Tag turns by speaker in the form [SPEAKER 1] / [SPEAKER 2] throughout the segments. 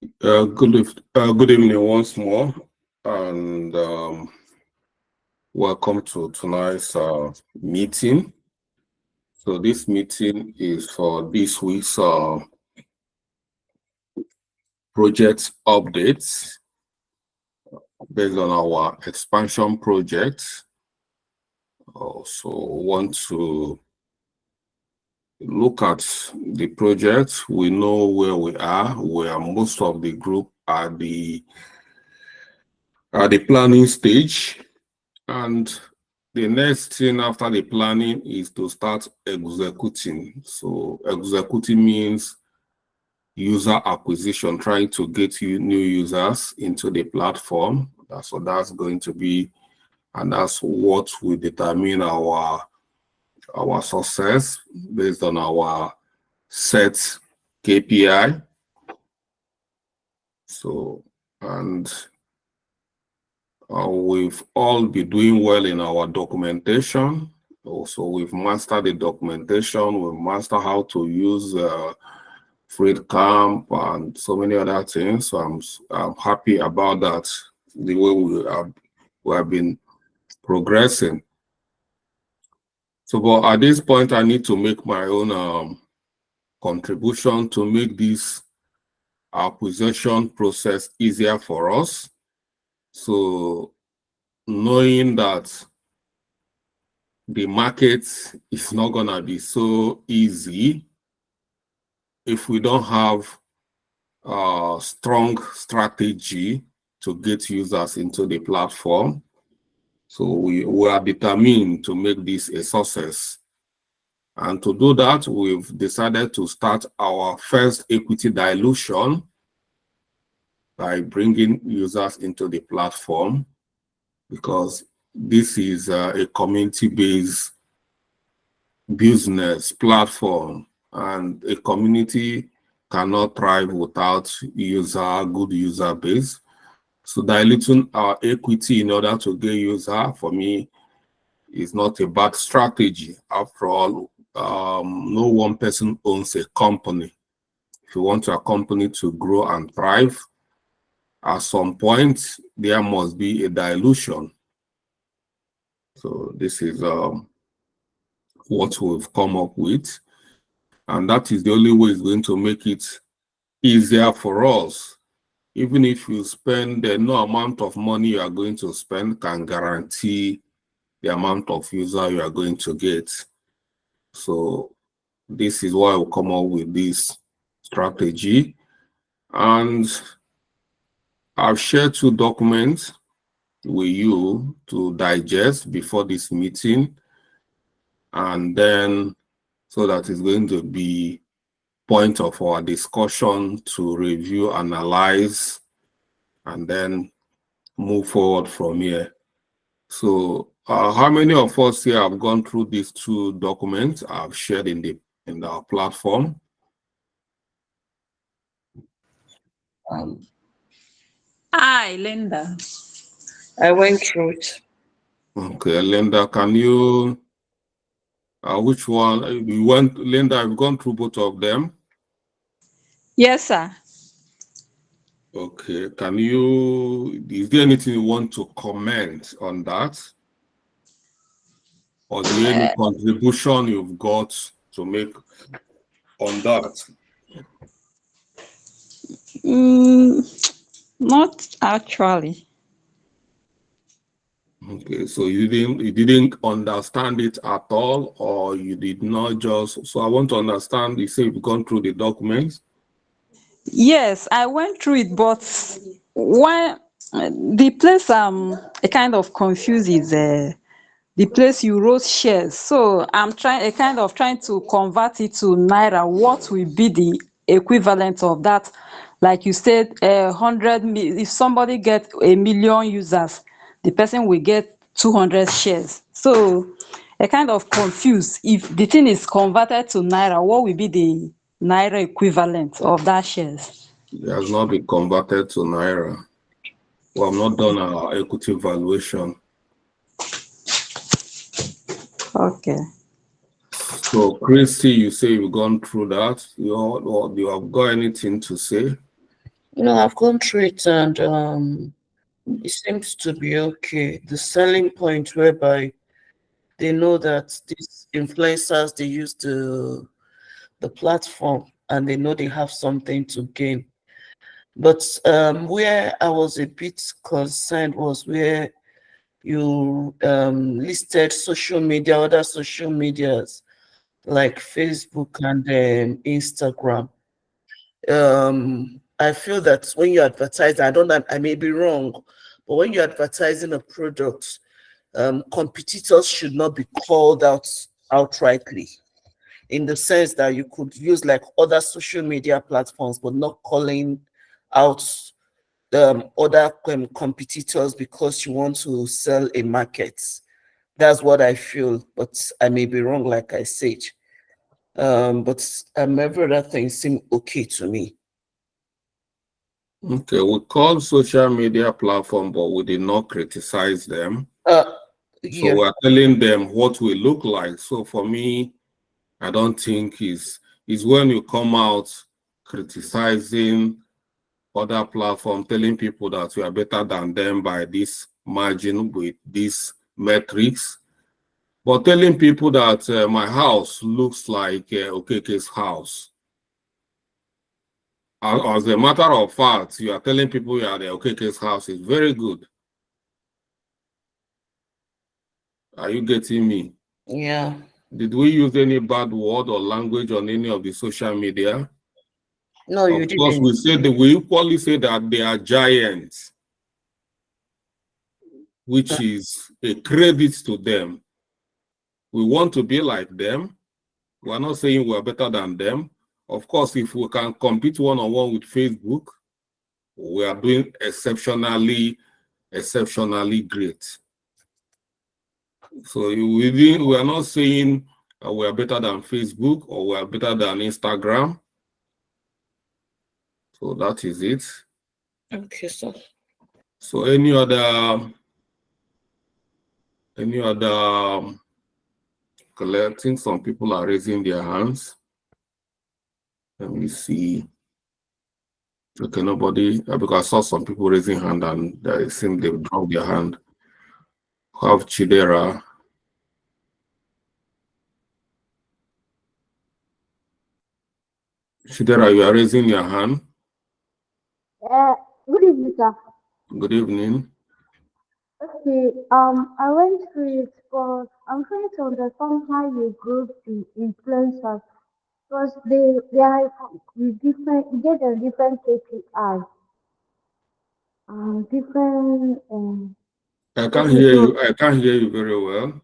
[SPEAKER 1] Good evening once more, and welcome to tonight's meeting. So this meeting is for this week's project updates based on our expansion project. Also want to look at the project. We know where we are, where most of the group are the planning stage, and the next thing after the planning is to start executing. So executing means user acquisition, trying to get new users into the platform. That's what that's going to be, and that's what will determine our success based on our set KPI. So, and we've all been doing well in our documentation. Also, we've mastered the documentation. We've mastered how to use FreeCamp and so many other things. So I'm happy about that, the way we have been progressing. So, but at this point, I need to make my own contribution to make this acquisition process easier for us. So, knowing that the market is not gonna be so easy if we don't have a strong strategy to get users into the platform. So we are determined to make this a success. And to do that, we've decided to start our first equity dilution by bringing users into the platform, because this is a community-based business platform, and a community cannot thrive without good user base. So diluting our equity in order to get user, for me, is not a bad strategy. After all, no one person owns a company. If you want your company to grow and thrive, at some point, there must be a dilution. So this is what we've come up with. And that is the only way it's going to make it easier for us. Even if you spend no amount of money you are going to spend can guarantee the amount of user you are going to get. So this is why we come up with this strategy. And I've shared 2 documents with you to digest before this meeting. And then, so that it's going to be point of our discussion to review, analyze, and then move forward from here. So how many of us here have gone through these 2 documents I've shared in our platform?
[SPEAKER 2] Hi, Linda.
[SPEAKER 3] I went through it.
[SPEAKER 1] Okay, Linda, can you, which one? Linda, I've gone through both of them.
[SPEAKER 2] Yes, sir.
[SPEAKER 1] Okay, is there anything you want to comment on that? Or do you have any contribution you've got to make on that?
[SPEAKER 2] Not actually.
[SPEAKER 1] Okay, so you didn't understand it at all, or you did not just, so I want to understand, you say you've gone through the documents.
[SPEAKER 2] Yes, I went through it, but when the place it kind of confused is the place you wrote shares. So I'm trying to convert it to naira. What will be the equivalent of that? Like you said, 100. If somebody gets 1,000,000 users, the person will get 200 shares. So I kind of confused. If the thing is converted to naira, what will be the naira equivalent of that shares?
[SPEAKER 1] It has not been converted to naira. Well, I've not done our equity valuation.
[SPEAKER 2] Okay.
[SPEAKER 1] So, Christy, you say you've gone through that. You have got anything to say?
[SPEAKER 3] I've gone through it, and it seems to be okay. The selling point whereby they know that these influencers, they use the platform and they know they have something to gain. But where I was a bit concerned was where you listed social media, other social medias like Facebook and Instagram. I feel that when you advertise, I don't know, I may be wrong, but when you're advertising a product, competitors should not be called out outrightly, in the sense that you could use like other social media platforms, but not calling out other competitors because you want to sell a market. That's what I feel, but I may be wrong, like I said. But every other thing seem okay to me.
[SPEAKER 1] Okay, we call social media platform, but we did not criticize them. So
[SPEAKER 3] Yeah.
[SPEAKER 1] we're telling them what we look like. So for me, I don't think is when you come out criticizing other platform, telling people that you are better than them by this margin with these metrics, but telling people that my house looks like Okeke's house. As a matter of fact, you are telling people you are the Okeke's house is very good. Are you getting me?
[SPEAKER 3] Yeah.
[SPEAKER 1] Did we use any bad word or language on any of the social media?
[SPEAKER 3] No, you
[SPEAKER 1] Of course,
[SPEAKER 3] didn't.
[SPEAKER 1] we said that we equally say that they are giants, which is a credit to them. We want to be like them. We're not saying we're better than them. Of course, if we can compete one-on-one with Facebook, we are doing exceptionally great. So we are not saying we are better than Facebook or we are better than Instagram. So that is it.
[SPEAKER 3] Okay,
[SPEAKER 1] so any other collecting? Some people are raising their hands. Let me see. Okay, nobody, because I saw some people raising hand and it seemed they've dropped their hand. Have Chidera. Chidera, you are raising your hand.
[SPEAKER 4] Good evening, sir.
[SPEAKER 1] Good evening.
[SPEAKER 4] Okay, I went through it, but I'm trying to understand how you group the influencers because they are with different, you get them different KPIs, different
[SPEAKER 1] I can't
[SPEAKER 4] okay.
[SPEAKER 1] hear
[SPEAKER 4] So
[SPEAKER 1] you. I can't hear you very well.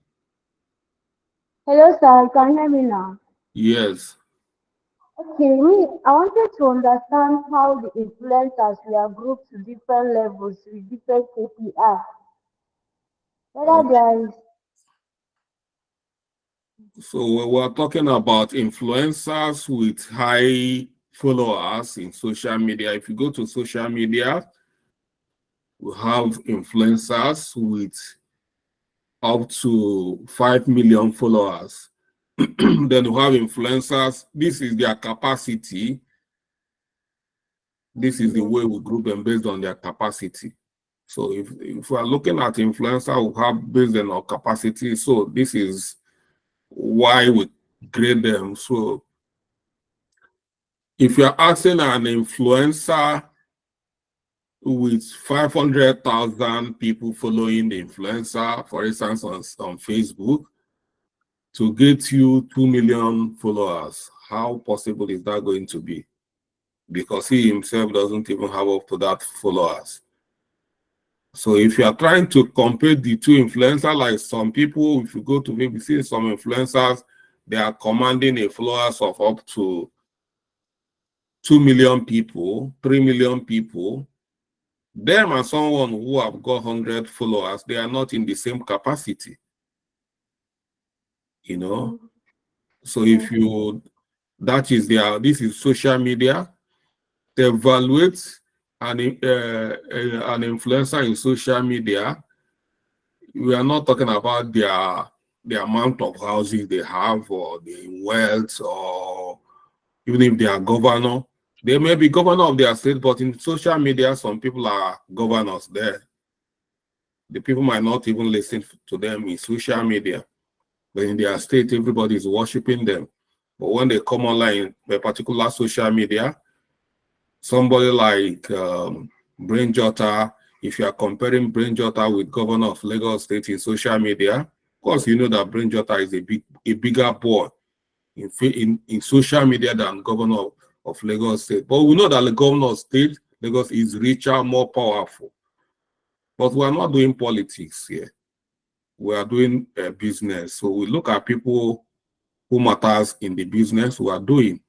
[SPEAKER 4] hello, sir. Can you hear me now?
[SPEAKER 1] Yes.
[SPEAKER 4] Okay, me, I wanted to understand how the influencers were grouped to different levels with different KPI. Whether
[SPEAKER 1] Okay.
[SPEAKER 4] there is
[SPEAKER 1] So we're talking about influencers with high followers in social media. If you go to social media, we have influencers with up to 5 million followers. Then we have influencers. This is their capacity. This is the way we group them based on their capacity. So if we are looking at influencer, we have based on our capacity. So this is why we grade them. So if you're asking an influencer with 500,000 people following the influencer, for instance, on Facebook, to get you 2 million followers, how possible is that going to be? Because he himself doesn't even have up to that followers. So if you are trying to compare the two influencers, like some people, if you go to maybe see some influencers, they are commanding a followers of up to 2 million people, 3 million people. Them and someone who have got 100 followers, they are not in the same capacity, you know. So if you, this is social media, they evaluate an influencer in social media. We are not talking about the amount of houses they have or the wealth or even if they are governor. They may be governor of their state, but in social media, some people are governors there. The people might not even listen to them in social media, but in their state, everybody is worshiping them. But when they come online, a particular social media, somebody like Brain Jotta, if you are comparing Brain Jotta with governor of Lagos State in social media, of course, you know that Brain Jotta is a bigger boy in social media than governor of Lagos State. But we know that the governor of state, Lagos, is richer, more powerful. But we are not doing politics here. We are doing business. So we look at people who matters in the business we are doing.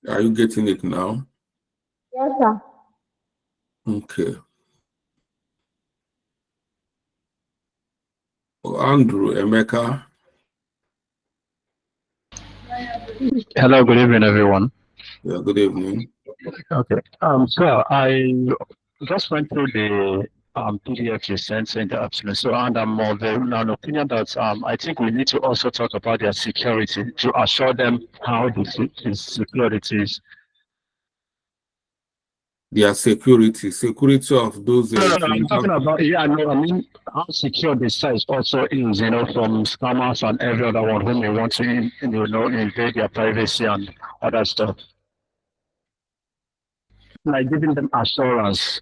[SPEAKER 1] Are you getting it now?
[SPEAKER 4] Yes, sir.
[SPEAKER 1] Okay. Andrew, Emeka.
[SPEAKER 5] Hello, good evening, everyone.
[SPEAKER 1] Yeah, good evening.
[SPEAKER 5] Okay. So I just went through the PDF you sent in the afternoon. So, and I'm of an opinion that I think we need to also talk about their security to assure them how the security is.
[SPEAKER 1] Their security of those.
[SPEAKER 5] No, I'm talking about, yeah, no, I mean, how secure the site also is, you know, from scammers and every other one who may want to, invade their privacy and other stuff. Like giving them assurance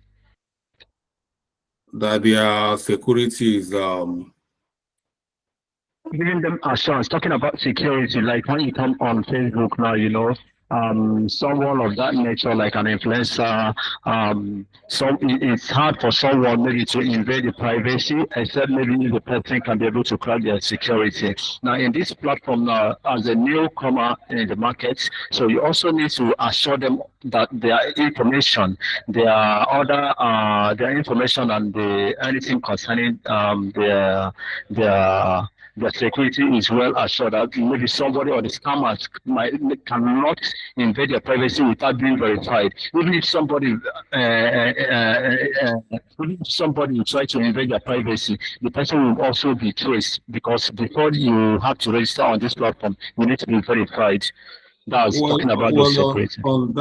[SPEAKER 1] that their security is
[SPEAKER 5] giving them assurance, talking about security, like when you come on Facebook now, you know, someone of that nature, like an influencer, it's hard for someone maybe to invade the privacy, except maybe the person can be able to crack their security. Now, in this platform now, as a newcomer in the market, so you also need to assure them that their information, their information and anything concerning their security is well assured. That maybe somebody or the scammers cannot invade their privacy without being verified. Even if somebody try to invade their privacy, the person will also be traced, because before you have to register on this platform, you need to be verified. That's talking about the security.
[SPEAKER 1] On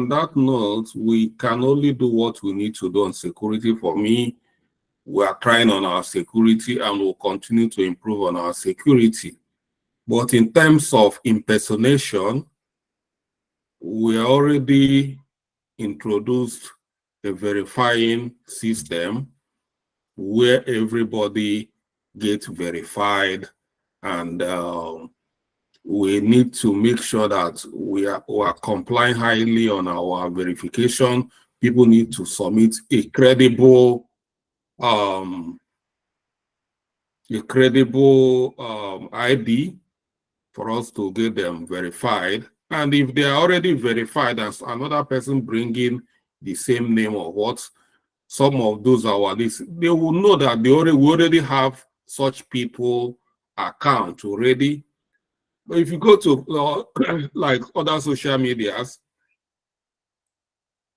[SPEAKER 1] that note, we can only do what we need to do on security. For me, we are trying on our security and we'll continue to improve on our security. But in terms of impersonation, we already introduced a verifying system where everybody gets verified, and we need to make sure that we are complying highly on our verification. People need to submit a credible ID for us to get them verified. And if they are already verified as another person bringing the same name or what, some of those are our list, they will know that we already have such people account already. But if you go to like other social medias,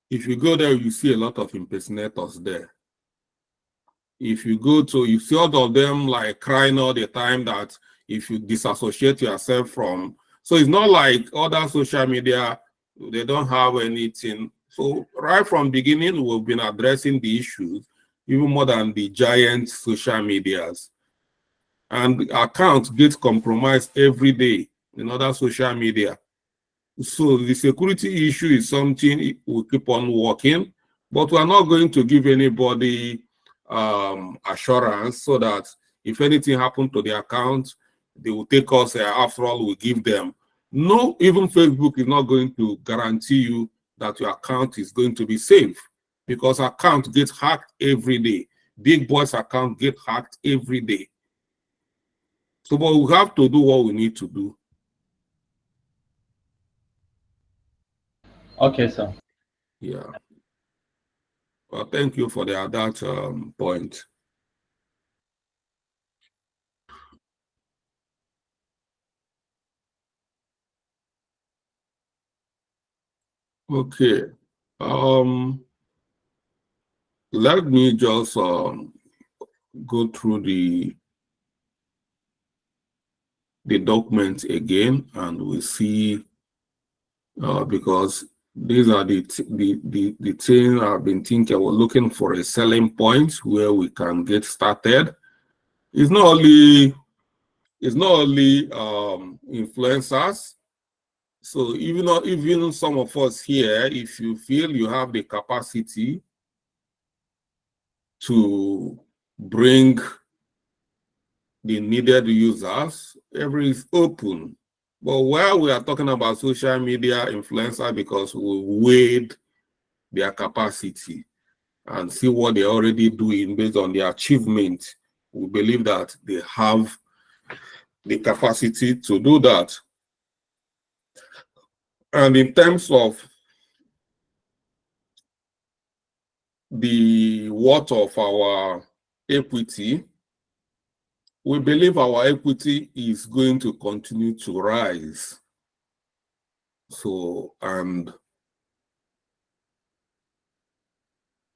[SPEAKER 1] if you go there, you see a lot of impersonators there. If you go to, you see all of them like crying all the time that if you disassociate yourself from, so it's not like other social media, they don't have anything. So right from beginning, we've been addressing the issues, even more than the giant social medias. And accounts get compromised every day in other social media. So the security issue is something we keep on working, but we're not going to give anybody assurance so that if anything happened to the account, they will take us, after all, we give them. No, even Facebook is not going to guarantee you that your account is going to be safe, because account gets hacked every day. Big boys account get hacked every day. So, but we have to do what we need to do.
[SPEAKER 6] Okay, sir.
[SPEAKER 1] Yeah. Well, thank you for that point. Okay. Let me just go through the document again, and we see because these are the things I've been thinking. We're looking for a selling point where we can get started. It's not only influencers. So even some of us here, if you feel you have the capacity to bring the needed users, every is open. But while we are talking about social media influencer, because we weighed their capacity and see what they're already doing based on their achievement, we believe that they have the capacity to do that. And in terms of the worth of our equity, we believe our equity is going to continue to rise. So, and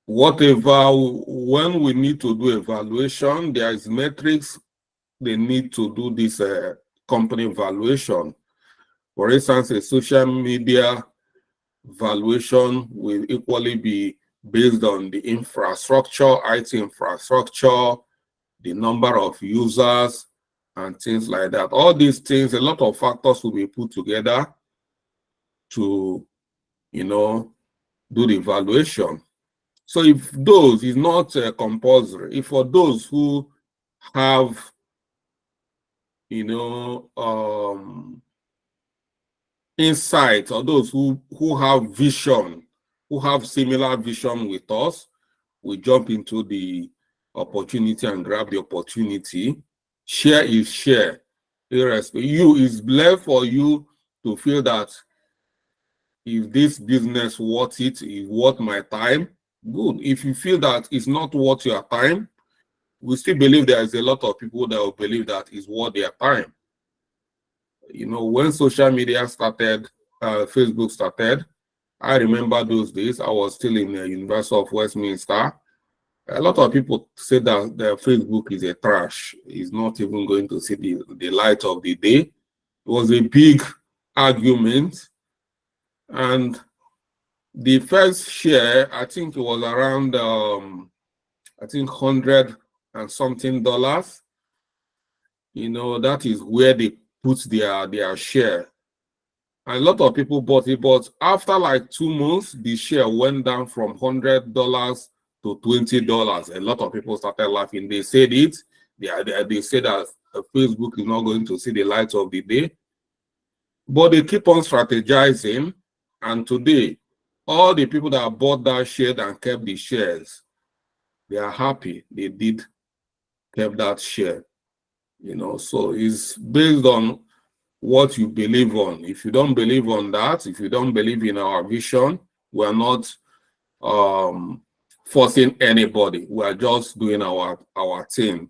[SPEAKER 1] whatever, when we need to do evaluation, there is metrics they need to do this company valuation. For instance, a social media valuation will equally be based on the infrastructure, IT infrastructure, the number of users, and things like that. All these things, a lot of factors will be put together to, do the evaluation. So if those is not compulsory, if for those who have, insight, or those who have vision, who have similar vision with us, we jump into the opportunity and grab the opportunity. Share is share. It's left for you to feel that if this business worth it, is worth my time, good. If you feel that it's not worth your time, we still believe there is a lot of people that will believe that it's worth their time. When social media started, Facebook started, I remember those days. I was still in the University of Westminster. A lot of people say that the Facebook is a trash. It's not even going to see the light of the day. It was a big argument. And the first share, I think it was around, $100 and something. That is where they put their share. And a lot of people bought it, but after like 2 months, the share went down from $100 to $20. A lot of people started laughing. They said it. They said that Facebook is not going to see the light of the day. But they keep on strategizing. And today, all the people that bought that share and kept the shares, they are happy they kept that share. So it's based on what you believe on. If you don't believe on that, if you don't believe in our vision, we're not forcing anybody. We're just doing our thing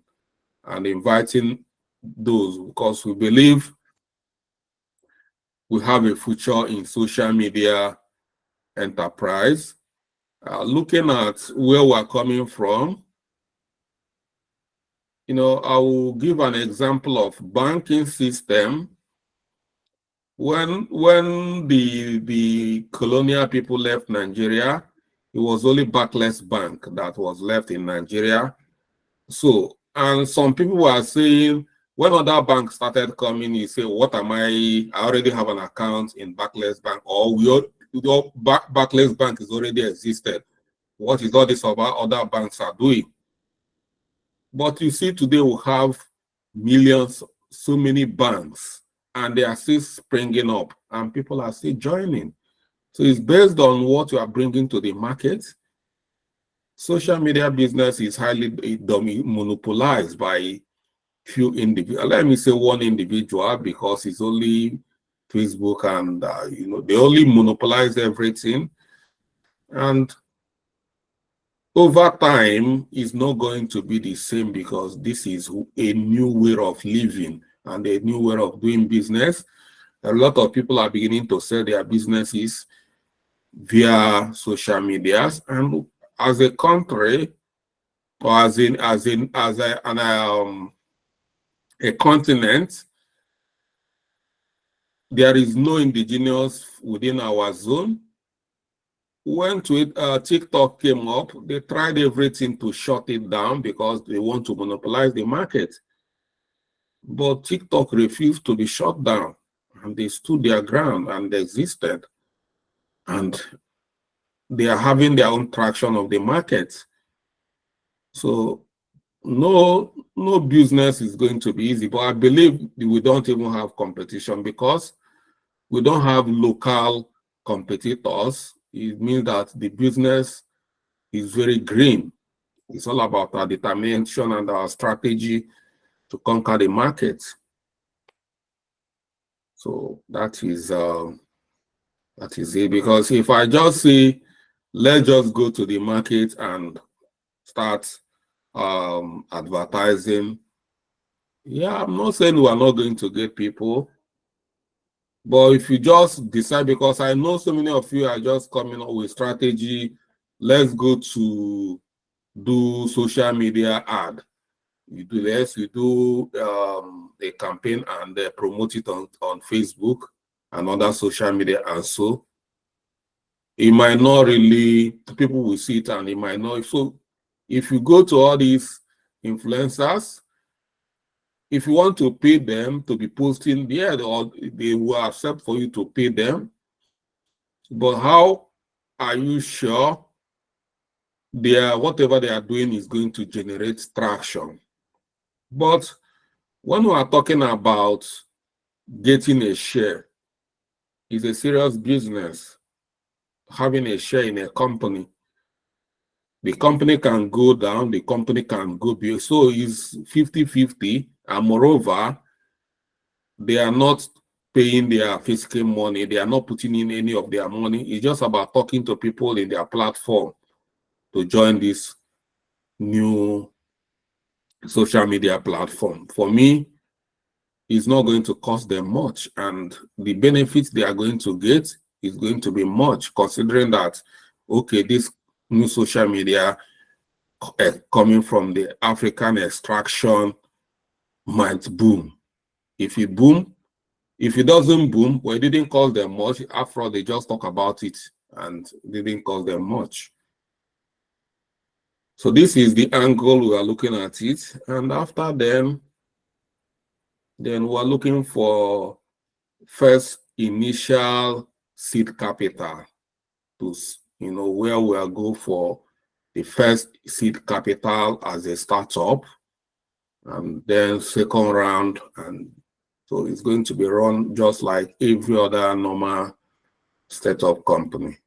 [SPEAKER 1] and inviting those, because we believe we have a future in social media enterprise. Looking at where we're coming from, I will give an example of banking system. When the colonial people left Nigeria, it was only Barclays Bank that was left in Nigeria. So, and some people were saying, when other banks started coming, you say, what am I already have an account in Barclays Bank, or Barclays Bank is already existed. What is all this about other banks are doing? But you see, today we have millions, so many banks, and they are still springing up, and people are still joining. So it's based on what you are bringing to the market. Social media business is highly monopolized by few individuals. Let me say one individual, because it's only Facebook, and they only monopolize everything. And over time, it's not going to be the same, because this is a new way of living and a new way of doing business. A lot of people are beginning to sell their businesses via social medias, and as a country, or a continent, there is no indigenous within our zone. When TikTok came up, they tried everything to shut it down because they want to monopolize the market. But TikTok refused to be shut down, and they stood their ground and existed. And they are having their own traction of the market. So no business is going to be easy, but I believe we don't even have competition because we don't have local competitors. It means that the business is very green. It's all about our determination and our strategy to conquer the market. So that is it. Because if I just say, let's just go to the market and start advertising, yeah, I'm not saying we are not going to get people, but if you just decide, because I know so many of you are just coming up with strategy, let's go to do social media ad. You do this, you do a campaign and promote it on Facebook and other social media, and so it might not really, people will see it and it might not. So if you go to all these influencers, if you want to pay them to be posting there, or they will accept for you to pay them. But how are you sure whatever they are doing is going to generate traction? But when we are talking about getting a share, it's a serious business. Having a share in a company, the company can go down, the company can go big. So it's 50-50. And moreover, they are not paying their physical money. They are not putting in any of their money. It's just about talking to people in their platform to join this new social media platform. For me, it's not going to cost them much. And the benefits they are going to get is going to be much, considering that, okay, this new social media coming from the African extraction might boom. If it boom, if it doesn't boom, well, it didn't cost them much. After all, they just talk about it and didn't cost them much. So this is the angle we are looking at it. And after then we're looking for first initial seed capital to, where we'll go for the first seed capital as a startup, and then second round, and so it's going to be run just like every other normal startup company.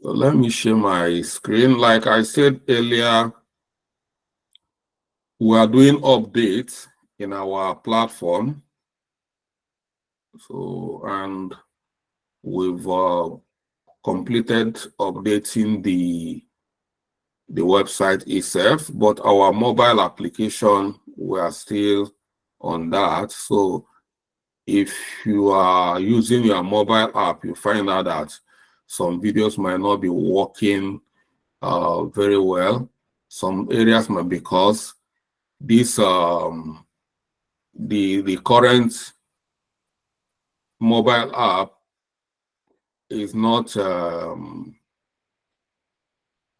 [SPEAKER 1] So let me share my screen. Like I said earlier, we are doing updates in our platform. So, and we've completed updating the website itself, but our mobile application, we are still on that. So if you are using your mobile app, you find out that some videos might not be working very well. Some areas might, because this the current mobile app is not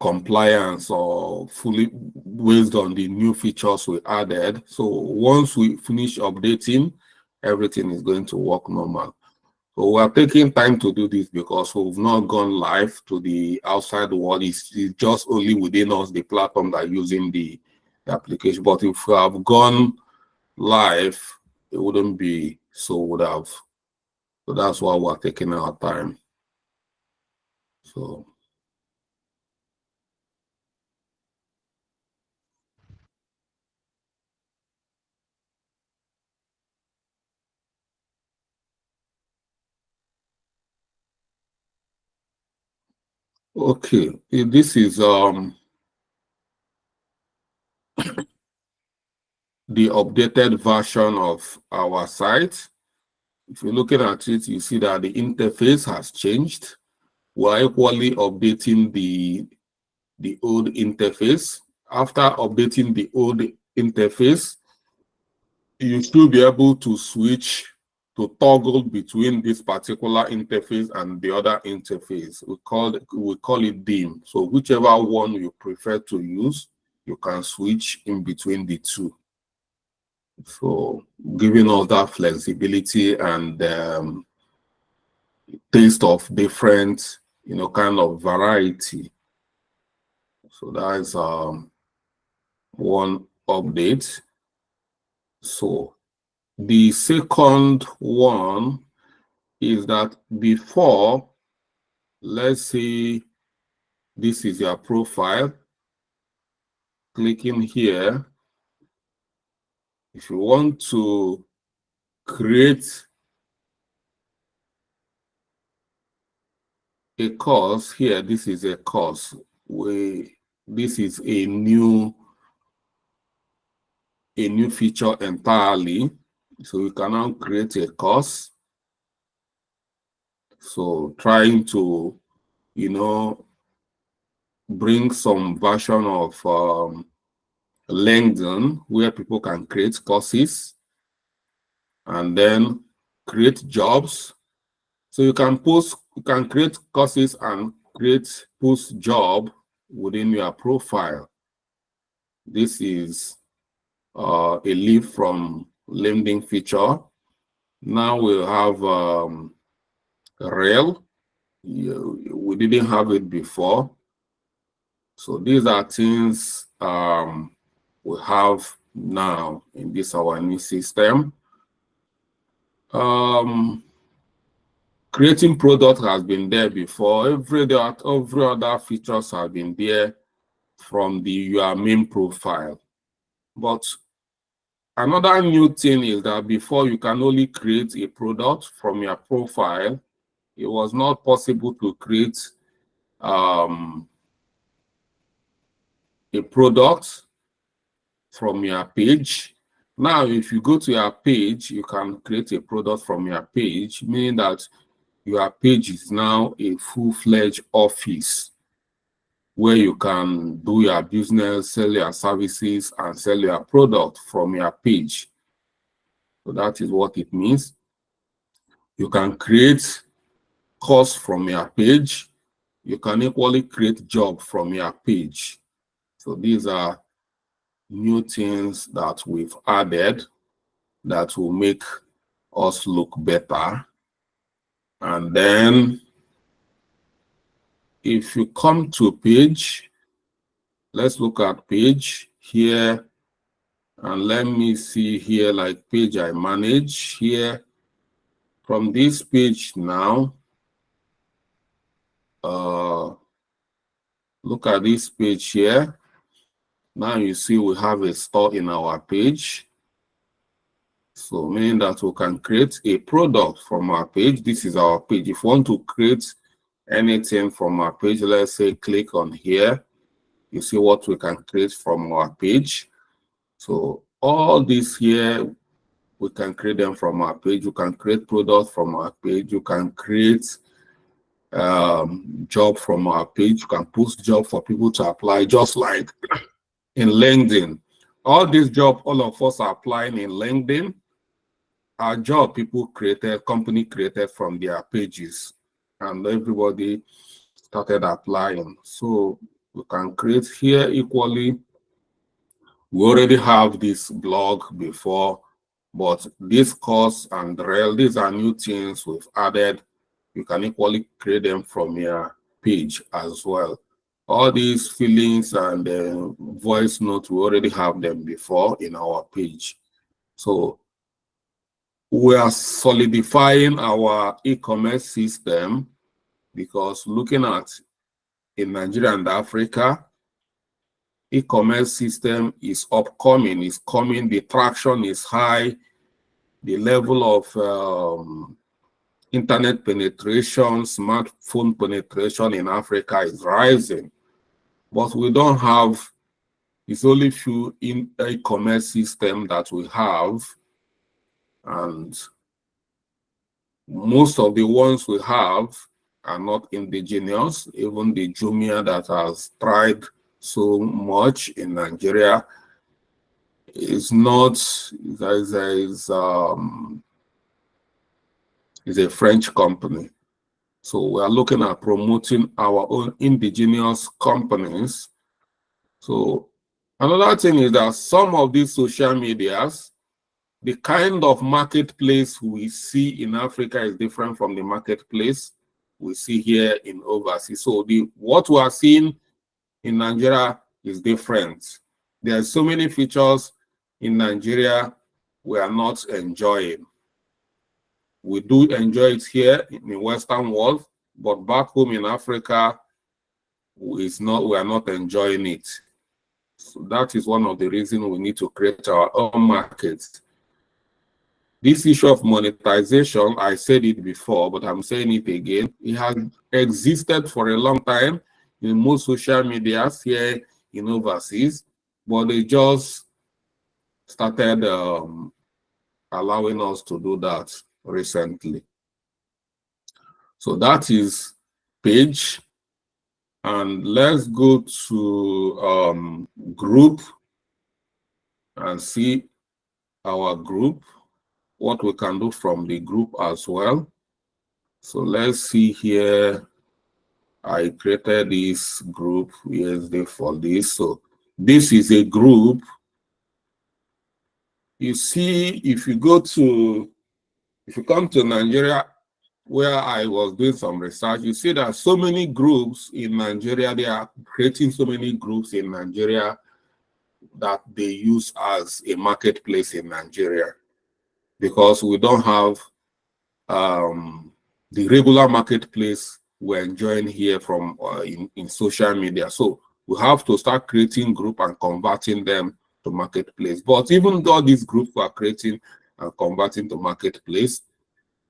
[SPEAKER 1] compliance or fully based on the new features we added. So once we finish updating, everything is going to work normal. So we are taking time to do this because we've not gone live to the outside world. It's just only within us, the platform, that are using the application. But if we have gone live, it wouldn't be so would have. So that's why we're taking our time. So okay, this is the updated version of our site. if you're looking at it, you see that the interface has changed. We're equally updating the old interface. After updating the old interface, you should be able to switch to toggle between this particular interface and the other interface. We call it DIM. So whichever one you prefer to use, you can switch in between the two. So giving us that flexibility and taste of different, kind of variety. So that is one update. So the second one is that before, let's say this is your profile, clicking here, if you want to create a course here, this is a course. This is a new feature entirely. So we can now create a course. So trying to, bring some version of LinkedIn where people can create courses and then create jobs. So you can create courses and post job within your profile. This is a leaf from LinkedIn feature. Now we'll have Rel. We didn't have it before. So these are things we have now in this our new system. Creating product has been there before. Every other features have been there from your main profile. But another new thing is that before you can only create a product from your profile. It was not possible to create a product from your page. Now, if you go to your page, you can create a product from your page, meaning that your page is now a full-fledged office where you can do your business, sell your services, and sell your product from your page. So that is what it means. You can create course from your page. You can equally create job from your page. So these are new things that we've added that will make us look better. And then if you come to page, let's look at page here. And let me see here, like page I manage here. From this page now, look at this page here. Now you see we have a store in our page. So meaning that we can create a product from our page. This is our page. If you want to create anything from our page, let's say click on here. You see what we can create from our page. So all this here, we can create them from our page. You can create products from our page. You can create job from our page. You can post job for people to apply, just like in LinkedIn. All these jobs, all of us are applying in LinkedIn. Our job people created, company created from their pages, and everybody started applying. So we can create here equally. We already have this blog before, but this course and Rel, these are new things we've added. You can equally create them from your page as well. All these feelings and voice notes, we already have them before in our page. So we are solidifying our e-commerce system because looking at in Nigeria and Africa, e-commerce system is upcoming, is coming, the traction is high, the level of internet penetration, smartphone penetration in Africa is rising. But we don't have, it's only few e-commerce system that we have. And most of the ones we have are not indigenous. Even the Jumia that has tried so much in Nigeria is not, is a French company. So we are looking at promoting our own indigenous companies. So another thing is that some of these social medias, the kind of marketplace we see in Africa is different from the marketplace we see here in overseas. So what we are seeing in Nigeria is different. There are so many features in Nigeria we are not enjoying. We do enjoy it here in the Western world, but back home in Africa, we are not enjoying it. So that is one of the reasons we need to create our own markets. This issue of monetization, I said it before, but I'm saying it again. It has existed for a long time in most social medias here in overseas, but they just started allowing us to do that recently. So that is page. And let's go to group and see our group, what we can do from the group as well. So let's see here. I created this group yesterday for this. So this is a group. You see, if you come to Nigeria, where I was doing some research, you see that so many groups in Nigeria, they are creating so many groups in Nigeria that they use as a marketplace in Nigeria, because we don't have the regular marketplace we're enjoying here from in social media. So we have to start creating group and converting them to marketplace. But even though these groups are creating and converting to marketplace,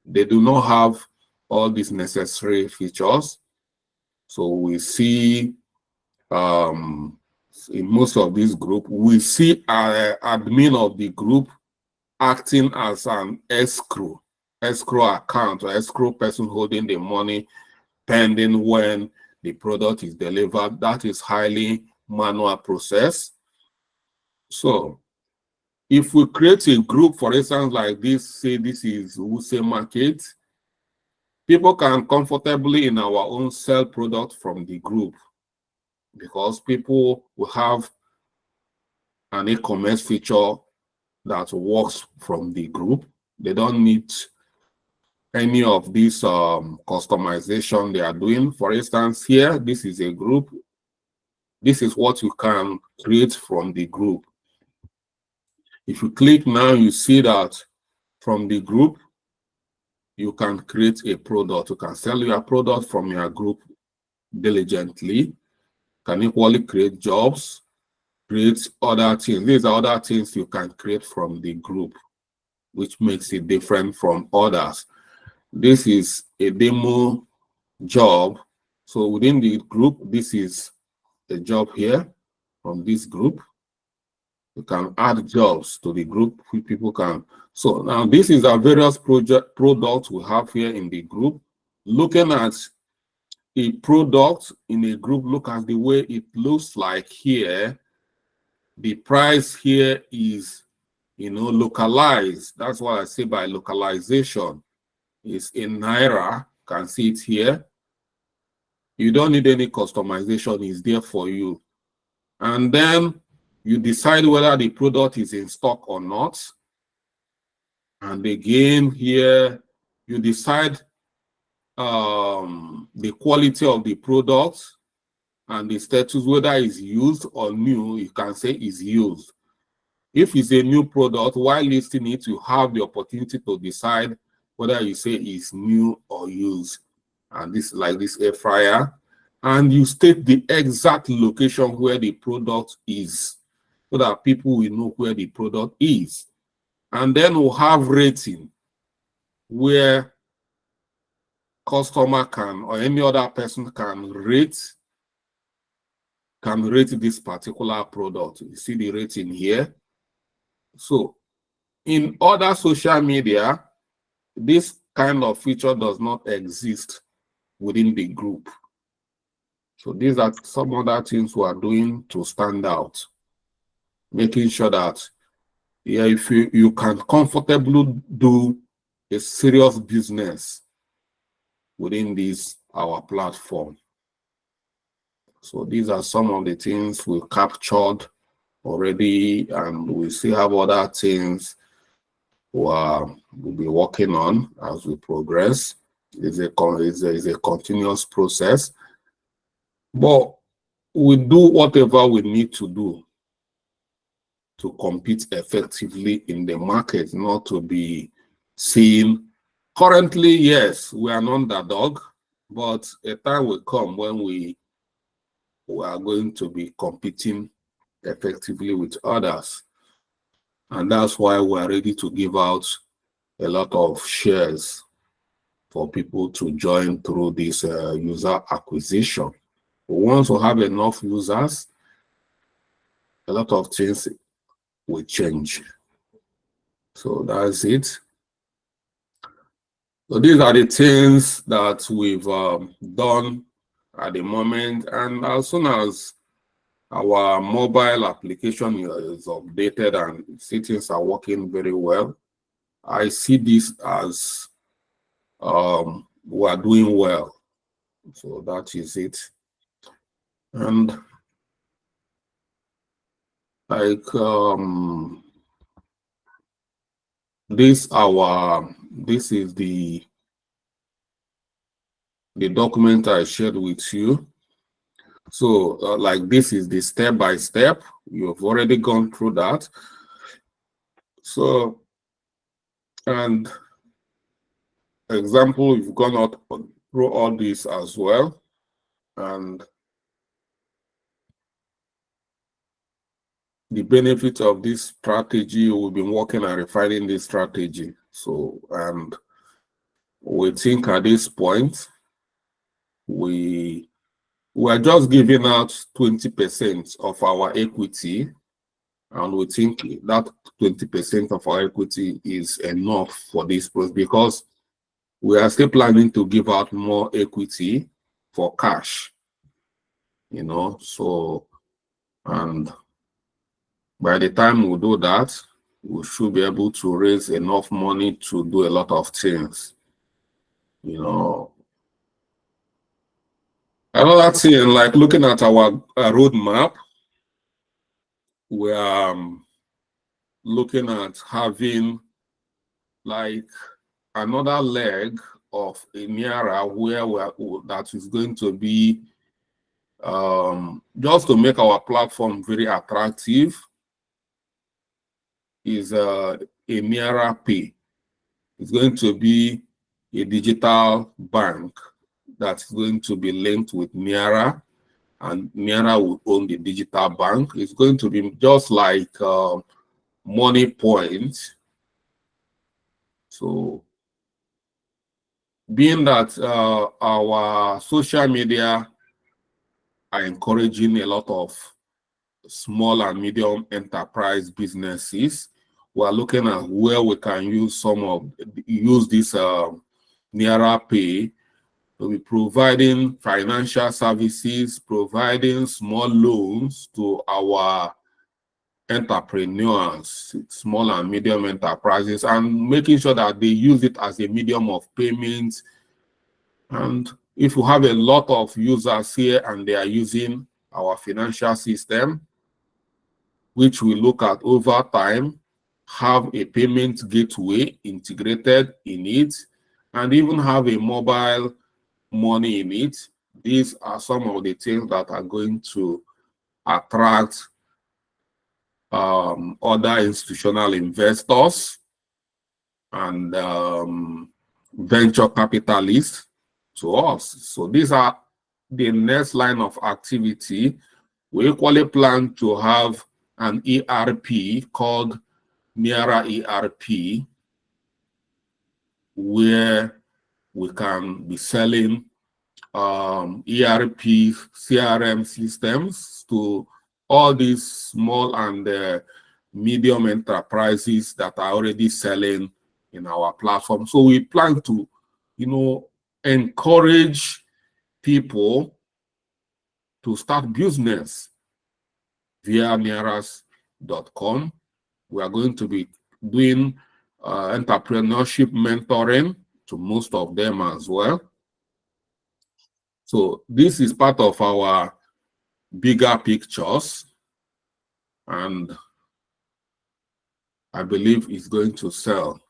[SPEAKER 1] they do not have all these necessary features. So we see in most of these groups, we see admin of the group acting as an escrow account or escrow person holding the money pending when the product is delivered. That is highly manual process. So if we create a group, for instance, like this, say this is Wuse Market, people can comfortably in our own sell product from the group, because people will have an e-commerce feature that works from the group. They don't need any of this customization they are doing. For instance, here, this is a group. This is what you can create from the group. If you click now, you see that from the group, you can create a product. You can sell your product from your group diligently. Can equally create jobs, create other things. These are other things you can create from the group, which makes it different from others. This is a demo job. So within the group, this is a job here from this group. You can add jobs to the group. People can. So now this is our various products we have here in the group. Looking at a product in a group, look at the way it looks like here. The price here is, localized. That's what I say by localization. It's in Naira. You can see it here. You don't need any customization. It's there for you. And then you decide whether the product is in stock or not. And again, here, you decide the quality of the product and the status, whether it's used or new. You can say it's used. If it's a new product, while listing it, you have the opportunity to decide whether you say it's new or used. And this, like this air fryer, and you state the exact location where the product is, so that people will know where the product is. And then we'll have rating, where customer can, or any other person can rate this particular product. You see the rating here. So in other social media, this kind of feature does not exist within the group. So these are some other things we are doing to stand out, making sure that if you can comfortably do a serious business within this our platform. So these are some of the things we've captured already, and we still have other things we'll be working on as we progress. It's a continuous process, but we do whatever we need to do to compete effectively in the market, not to be seen. Currently, yes, we are an underdog, but a time will come when we are going to be competing effectively with others. And that's why we are ready to give out a lot of shares for people to join through this user acquisition. Once we have enough users, a lot of things will change. So that's it. So these are the things that we've done at the moment. And as soon as our mobile application is updated and things are working very well, I see this as we are doing well. So that is it. And like this is the document I shared with you. So like this is the step by step. You've already gone through that. So, and example, you've gone out through all this as well. And the benefit of this strategy, we've been working and refining this strategy. So, and we think at this point, we are just giving out 20% of our equity, and we think that 20% of our equity is enough for this process, because we are still planning to give out more equity for cash, you know. So, and by the time we do that, we should be able to raise enough money to do a lot of things, you know. Another thing, like looking at our roadmap, we are looking at having like another leg of a Niara where that is going to be just to make our platform very attractive, is a Niara Pay. It's going to be a digital bank that's going to be linked with Niara, and Niara will own the digital bank. It's going to be just like Money Point. So, being that our social media are encouraging a lot of small and medium enterprise businesses, we are looking at where we can use this Niara Pay to be providing financial services, providing small loans to our entrepreneurs, small and medium enterprises, and making sure that they use it as a medium of payment. And if we have a lot of users here and they are using our financial system, which we look at over time, have a payment gateway integrated in it, and even have a mobile money in it, these are some of the things that are going to attract other institutional investors and venture capitalists to us. So these are the next line of activity. We equally plan to have an ERP called Niara ERP, where we can be selling ERP CRM systems to all these small and medium enterprises that are already selling in our platform. So we plan to, encourage people to start business via nearas.com. We are going to be doing entrepreneurship mentoring to most of them as well. So this is part of our bigger pictures, and I believe it's going to sell.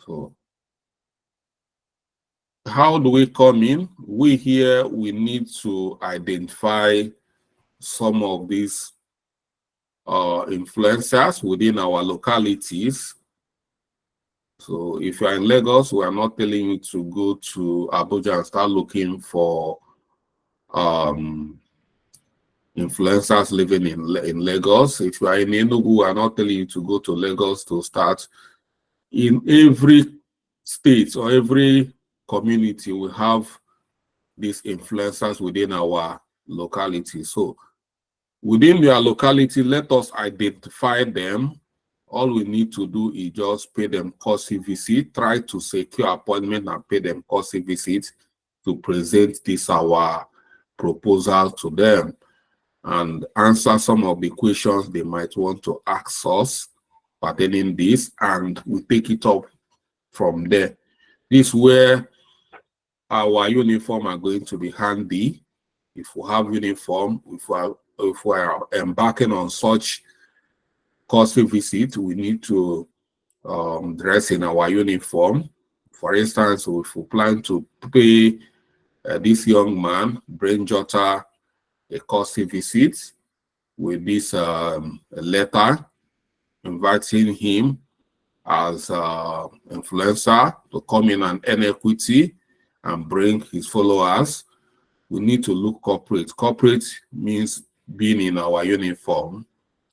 [SPEAKER 1] So how do we come in? We need to identify some of these influencers within our localities. So if you're in Lagos, we are not telling you to go to Abuja and start looking for influencers living in Lagos. If you are in Enugu, we are not telling you to go to Lagos to start. In every state or every community, we have these influencers within our locality. So within your locality, let us identify them. All we need to do is just pay them courtesy visit, try to secure appointment and pay them courtesy visit to present this our proposal to them and answer some of the questions they might want to ask us pertaining this, and we take it up from there. This is where our uniform are going to be handy. If we have uniform, if we are embarking on such courtesy visit, we need to dress in our uniform. For instance, if we plan to pay this young man, Brain Jotter, a courtesy visit with this letter inviting him as influencer to come in and earn equity and bring his followers, we need to look corporate. Corporate means being in our uniform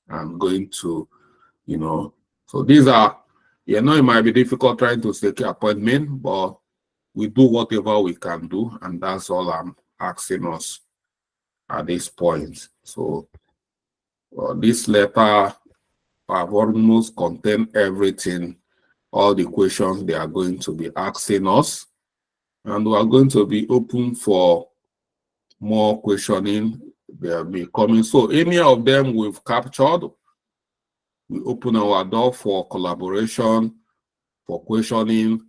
[SPEAKER 1] and going to, so these are, it might be difficult trying to secure appointment, but we do whatever we can do, and that's all I'm asking us at this point. So this letter have almost contained everything, all the questions they are going to be asking us, and we are going to be open for more questioning. They'll be coming. So any of them we've captured, we open our door for collaboration, for questioning.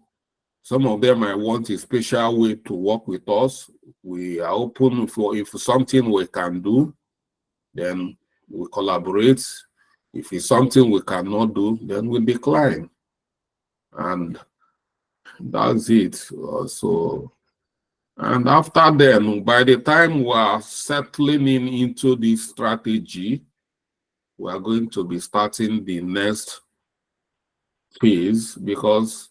[SPEAKER 1] Some of them might want a special way to work with us. We are open for if something we can do, then we collaborate. If it's something we cannot do, then we decline. And that's it. And after then, by the time we are settling into this strategy, we are going to be starting the next phase, because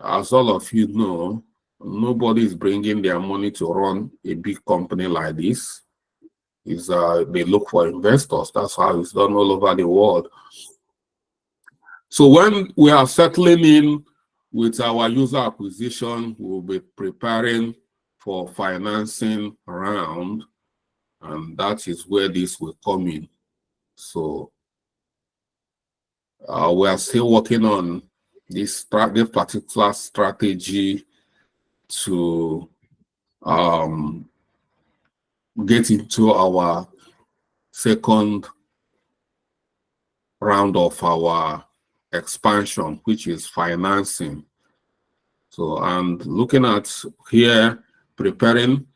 [SPEAKER 1] as all of you know, nobody is bringing their money to run a big company like this. They look for investors. That's how it's done all over the world. So when we are settling in with our user acquisition, we'll be preparing for financing round, and that is where this will come in. So we are still working on this particular strategy to get into our second round of our expansion, which is financing. So, and looking at here, preparing,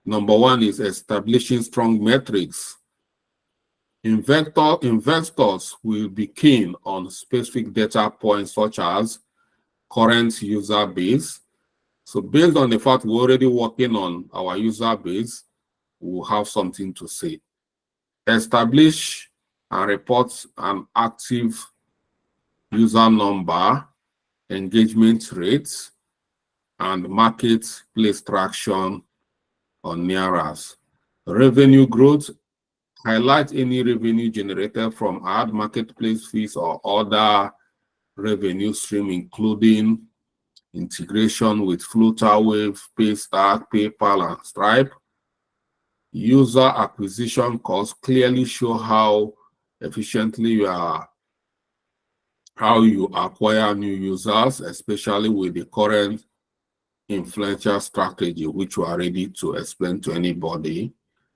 [SPEAKER 1] number one is establishing strong metrics. Investors will be keen on specific data points such as current user base. So based on the fact we're already working on our user base, we'll have something to say. Establish and report an active user number, engagement rates, and marketplace traction on Nearas. Revenue growth, highlight any revenue generated from ad marketplace fees or other revenue stream, including integration with Flutterwave, Paystack, PayPal, and Stripe. User acquisition costs, clearly show how efficiently you are how you acquire new users, especially with the current influential strategy, which we are ready to explain to anybody.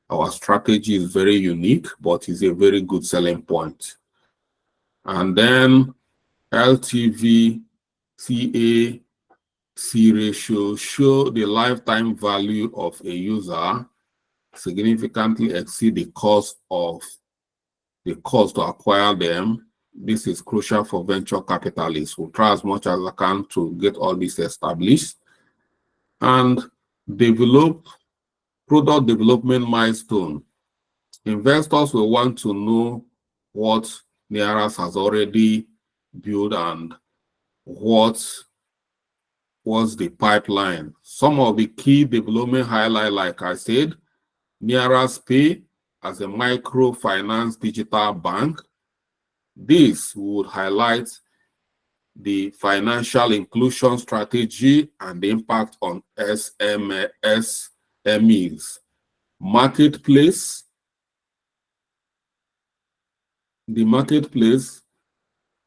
[SPEAKER 1] Our strategy is very unique, but is a very good selling point. And then LTV, CAC ratio show the lifetime value of a user significantly exceed the cost to acquire them. This is crucial for venture capitalists who try as much as I can to get all this established and develop product development milestone. Investors will want to know what Nearas has already built and what's the pipeline. Some of the key development highlight, like I said, Nearas Pay as a microfinance digital bank. This would highlight the financial inclusion strategy and the impact on SMEs. Marketplace. The marketplace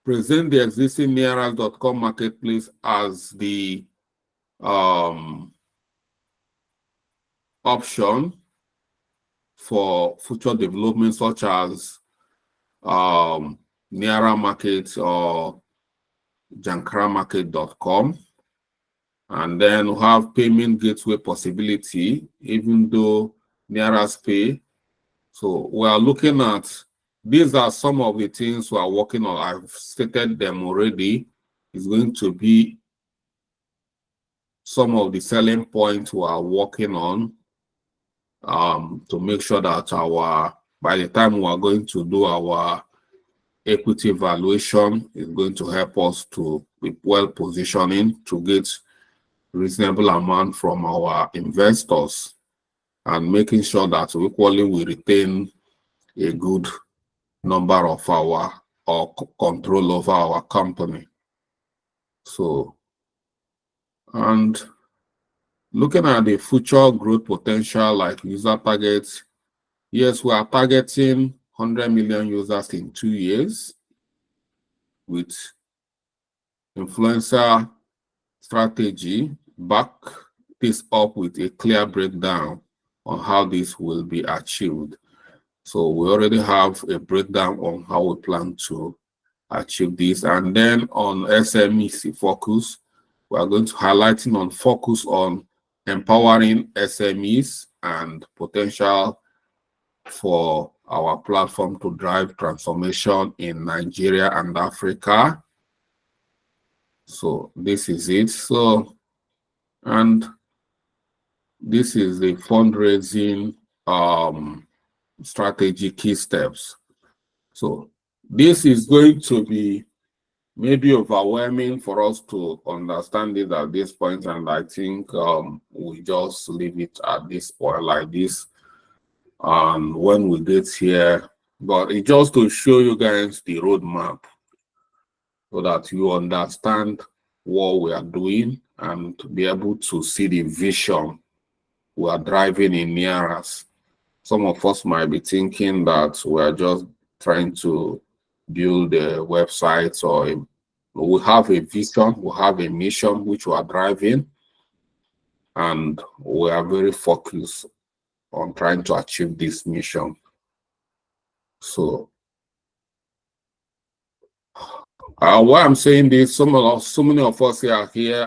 [SPEAKER 1] present the existing Nearas.com marketplace as the option for future development, such as Neara Market or jankramarket.com. And then we have payment gateway possibility, even though Nearas Pay. So we are looking at, these are some of the things we are working on. I've stated them already. It's going to be some of the selling points we are working on to make sure that by the time we are going to do our equity valuation, is going to help us to be well positioning to get reasonable amount from our investors and making sure that equally we retain a good number of or control over our company. So, and looking at the future growth potential, like user targets, yes, we are targeting 100 million users in 2 years with influencer strategy. Back this up with a clear breakdown on how this will be achieved. So we already have a breakdown on how we plan to achieve this. And then on SME focus, we are going to highlighting on focus on empowering SMEs and potential for our platform to drive transformation in Nigeria and Africa. So this is it. So, and this is the fundraising strategy key steps. So this is going to be maybe overwhelming for us to understand it at this point, and I think we just leave it at this point like this. And when we get here, but it's just to show you guys the roadmap so that you understand what we are doing and to be able to see the vision we are driving in Nearas. Some of us might be thinking that we are just trying to build a website, or we have a vision, we have a mission which we are driving, and we are very focused on trying to achieve this mission. So, why I'm saying this, so many of us are here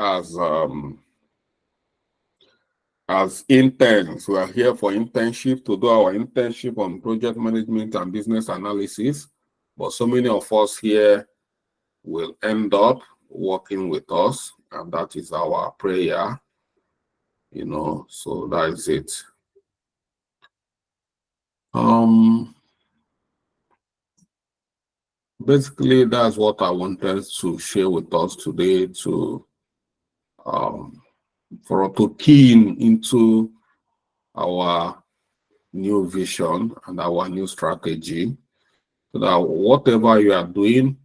[SPEAKER 1] as interns. We are here for internship, to do our internship on project management and business analysis. But so many of us here will end up working with us, and that is our prayer, you know, so that is it. Basically, that's what I wanted to share with us today, to key into our new vision and our new strategy, so that whatever you are doing,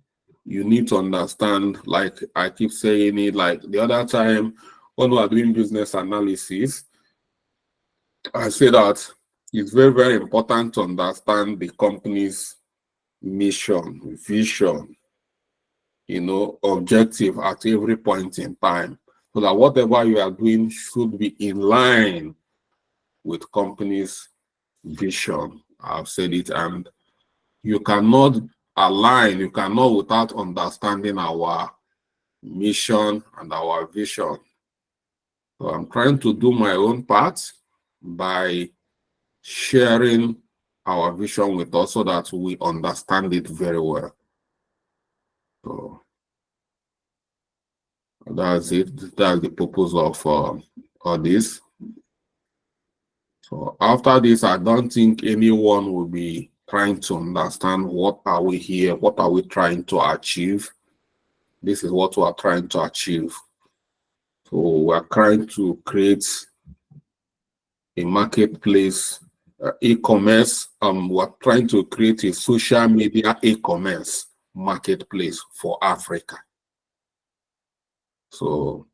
[SPEAKER 1] you need to understand, like I keep saying it, like the other time when we are doing business analysis, I say that it's very, very important to understand the company's mission, vision, objective at every point in time, so that whatever you are doing should be in line with company's vision. I've said it, and you cannot without understanding our mission and our vision. So I'm trying to do my own part by sharing our vision with us so that we understand it very well. So that's it. That's the purpose of all this. So after this, I don't think anyone will be trying to understand what are we here, what are we trying to achieve. This is what we are trying to achieve. So we are trying to create a marketplace, e-commerce. We're trying to create a social media e-commerce marketplace for Africa. So,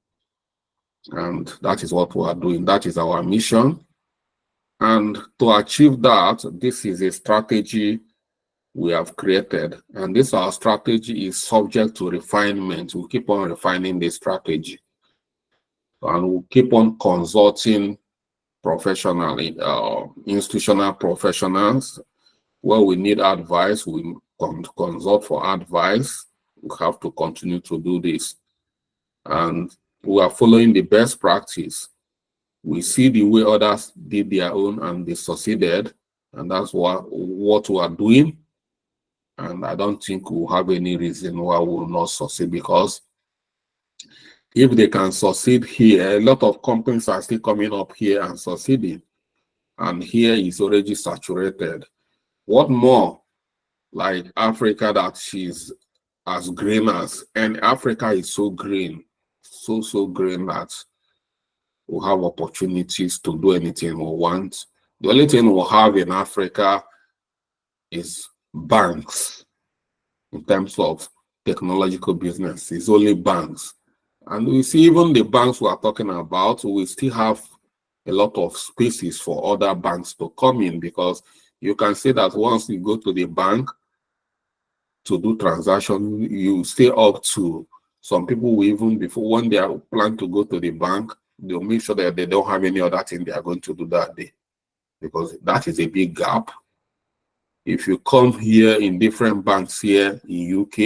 [SPEAKER 1] and that is what we are doing. That is our mission. And to achieve that, this is a strategy we have created. And this our strategy is subject to refinement. We'll keep on refining this strategy. And we'll keep on consulting professionally, institutional professionals. Where we need advice, we consult for advice. We have to continue to do this. And we are following the best practice. We see the way others did their own and they succeeded. And that's what we are doing. And I don't think we'll have any reason why we will not succeed, because if they can succeed here, a lot of companies are still coming up here and succeeding. And here is already saturated. What more? Like Africa, that she's as green as, and Africa is so green, so green that we have opportunities to do anything we want. The only thing we have in Africa is banks. In terms of technological business, it's only banks. And we see even the banks we are talking about, we still have a lot of spaces for other banks to come in, because you can say that once you go to the bank to do transaction, you stay up to, some people will even, before when they are plan to go to the bank, they'll make sure that they don't have any other thing they are going to do that day, because that is a big gap. If you come here in different banks here in UK,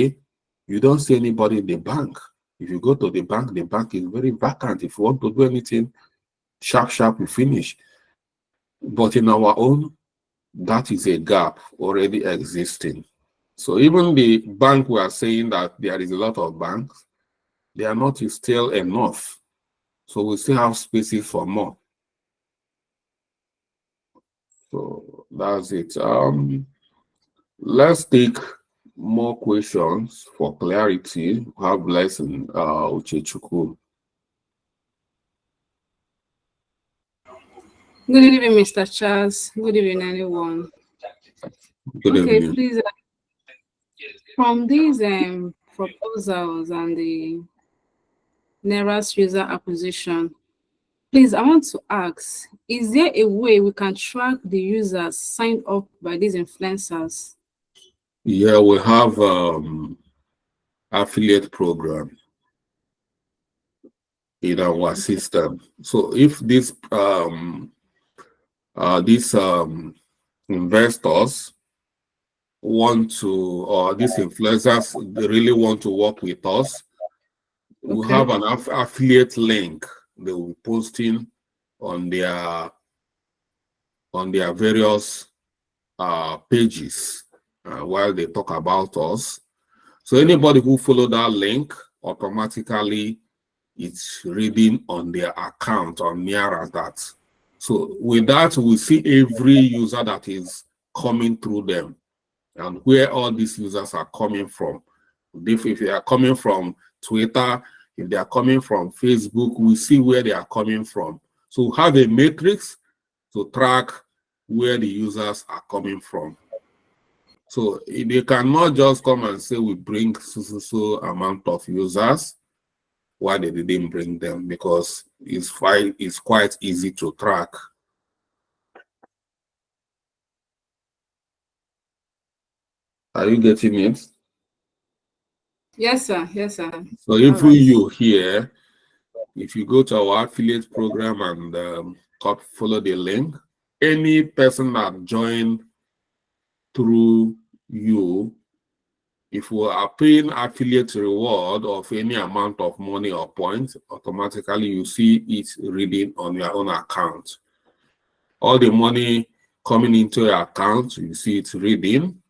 [SPEAKER 1] you don't see anybody in the bank. If you go to the bank is very vacant. If you want to do anything, sharp, you finish. But in our own, that is a gap already existing. So even the bank, we are saying that there is a lot of banks, they are not still enough. So we still have spaces for more. So that's it. Let's take more questions for clarity. Have blessing, Uchechukwu.
[SPEAKER 6] Good evening, Mr. Charles. Good evening, anyone.
[SPEAKER 1] Good evening.
[SPEAKER 6] Please, from these proposals and the nearest user acquisition, please, I want to ask, is there a way we can track the users signed up by these influencers?
[SPEAKER 1] Yeah, we have affiliate program in our system. So if these investors want to, or these influencers, they really want to work with us, we have an affiliate link they will be posting on their various pages while they talk about us. So anybody who follow that link, automatically it's reading on their account or near that. So with that, we see every user that is coming through them and where all these users are coming from. If they are coming from Twitter, if they are coming from Facebook, we see where they are coming from. So we have a matrix to track where the users are coming from. So they cannot just come and say we bring so amount of users, why they didn't bring them, because it's quite easy to track. Are you getting it?
[SPEAKER 6] Yes, sir. Yes, sir.
[SPEAKER 1] So
[SPEAKER 6] All
[SPEAKER 1] even
[SPEAKER 6] right.
[SPEAKER 1] you here, if you go to our affiliate program and follow the link, any person that joined through you, if we are paying affiliate reward of any amount of money or points, automatically you see it reading on your own account. All the money coming into your account, you see it reading.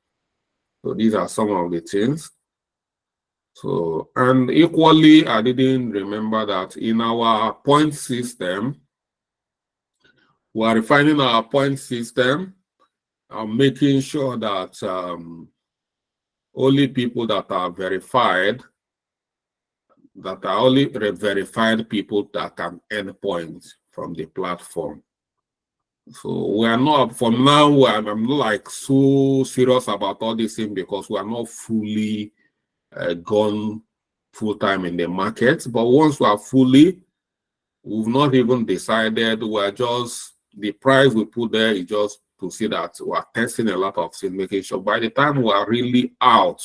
[SPEAKER 1] So these are some of the things. So, and equally, I didn't remember that in our point system, we are refining our point system and making sure that only people that are verified, that are only verified people that can earn points from the platform. So we are not, from now, I'm not like so serious about all these things because we are not fully gone full time in the market. But once we are fully, we've not even decided. We're just, the price we put there is just to see that we're testing a lot of things, making sure by the time we are really out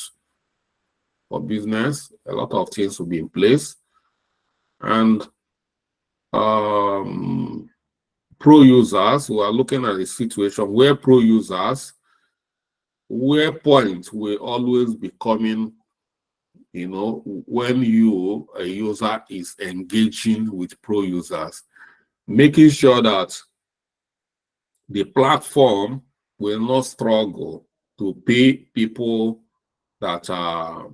[SPEAKER 1] for business, a lot of things will be in place. And pro users, we are looking at a situation where pro users, where points will always be coming, you know, when you, a user, is engaging with pro users, making sure that the platform will not struggle to pay people that are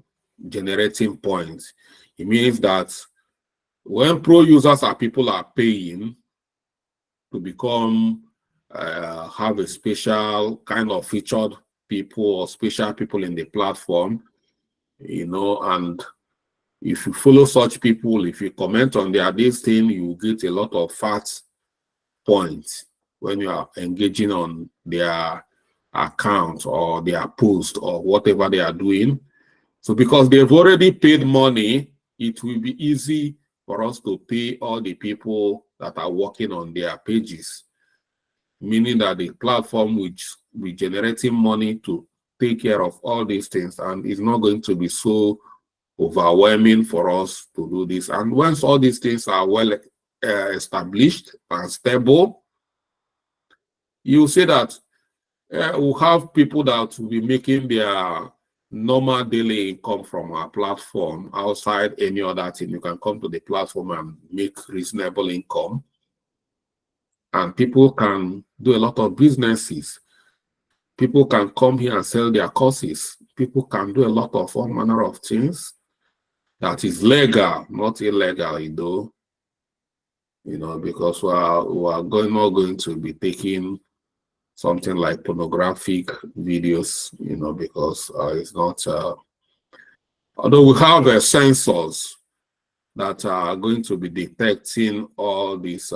[SPEAKER 1] generating points. It means that when pro users are people are paying to become have a special kind of featured people or special people in the platform, you know, and if you follow such people, if you comment on their this thing, you get a lot of fat points when you are engaging on their account or their post or whatever they are doing. So because they've already paid money, it will be easy for us to pay all the people that are working on their pages, meaning that the platform which will be generating money to take care of all these things, and it's not going to be so overwhelming for us to do this. And once all these things are well established and stable, you see that we'll have people that will be making their normal daily income from our platform outside any other thing. You can come to the platform and make reasonable income. And people can do a lot of businesses. People can come here and sell their courses. People can do a lot of all manner of things that is legal, not illegal, you know, because we are not going to be taking something like pornographic videos, you know, because it's not, although we have sensors that are going to be detecting all these,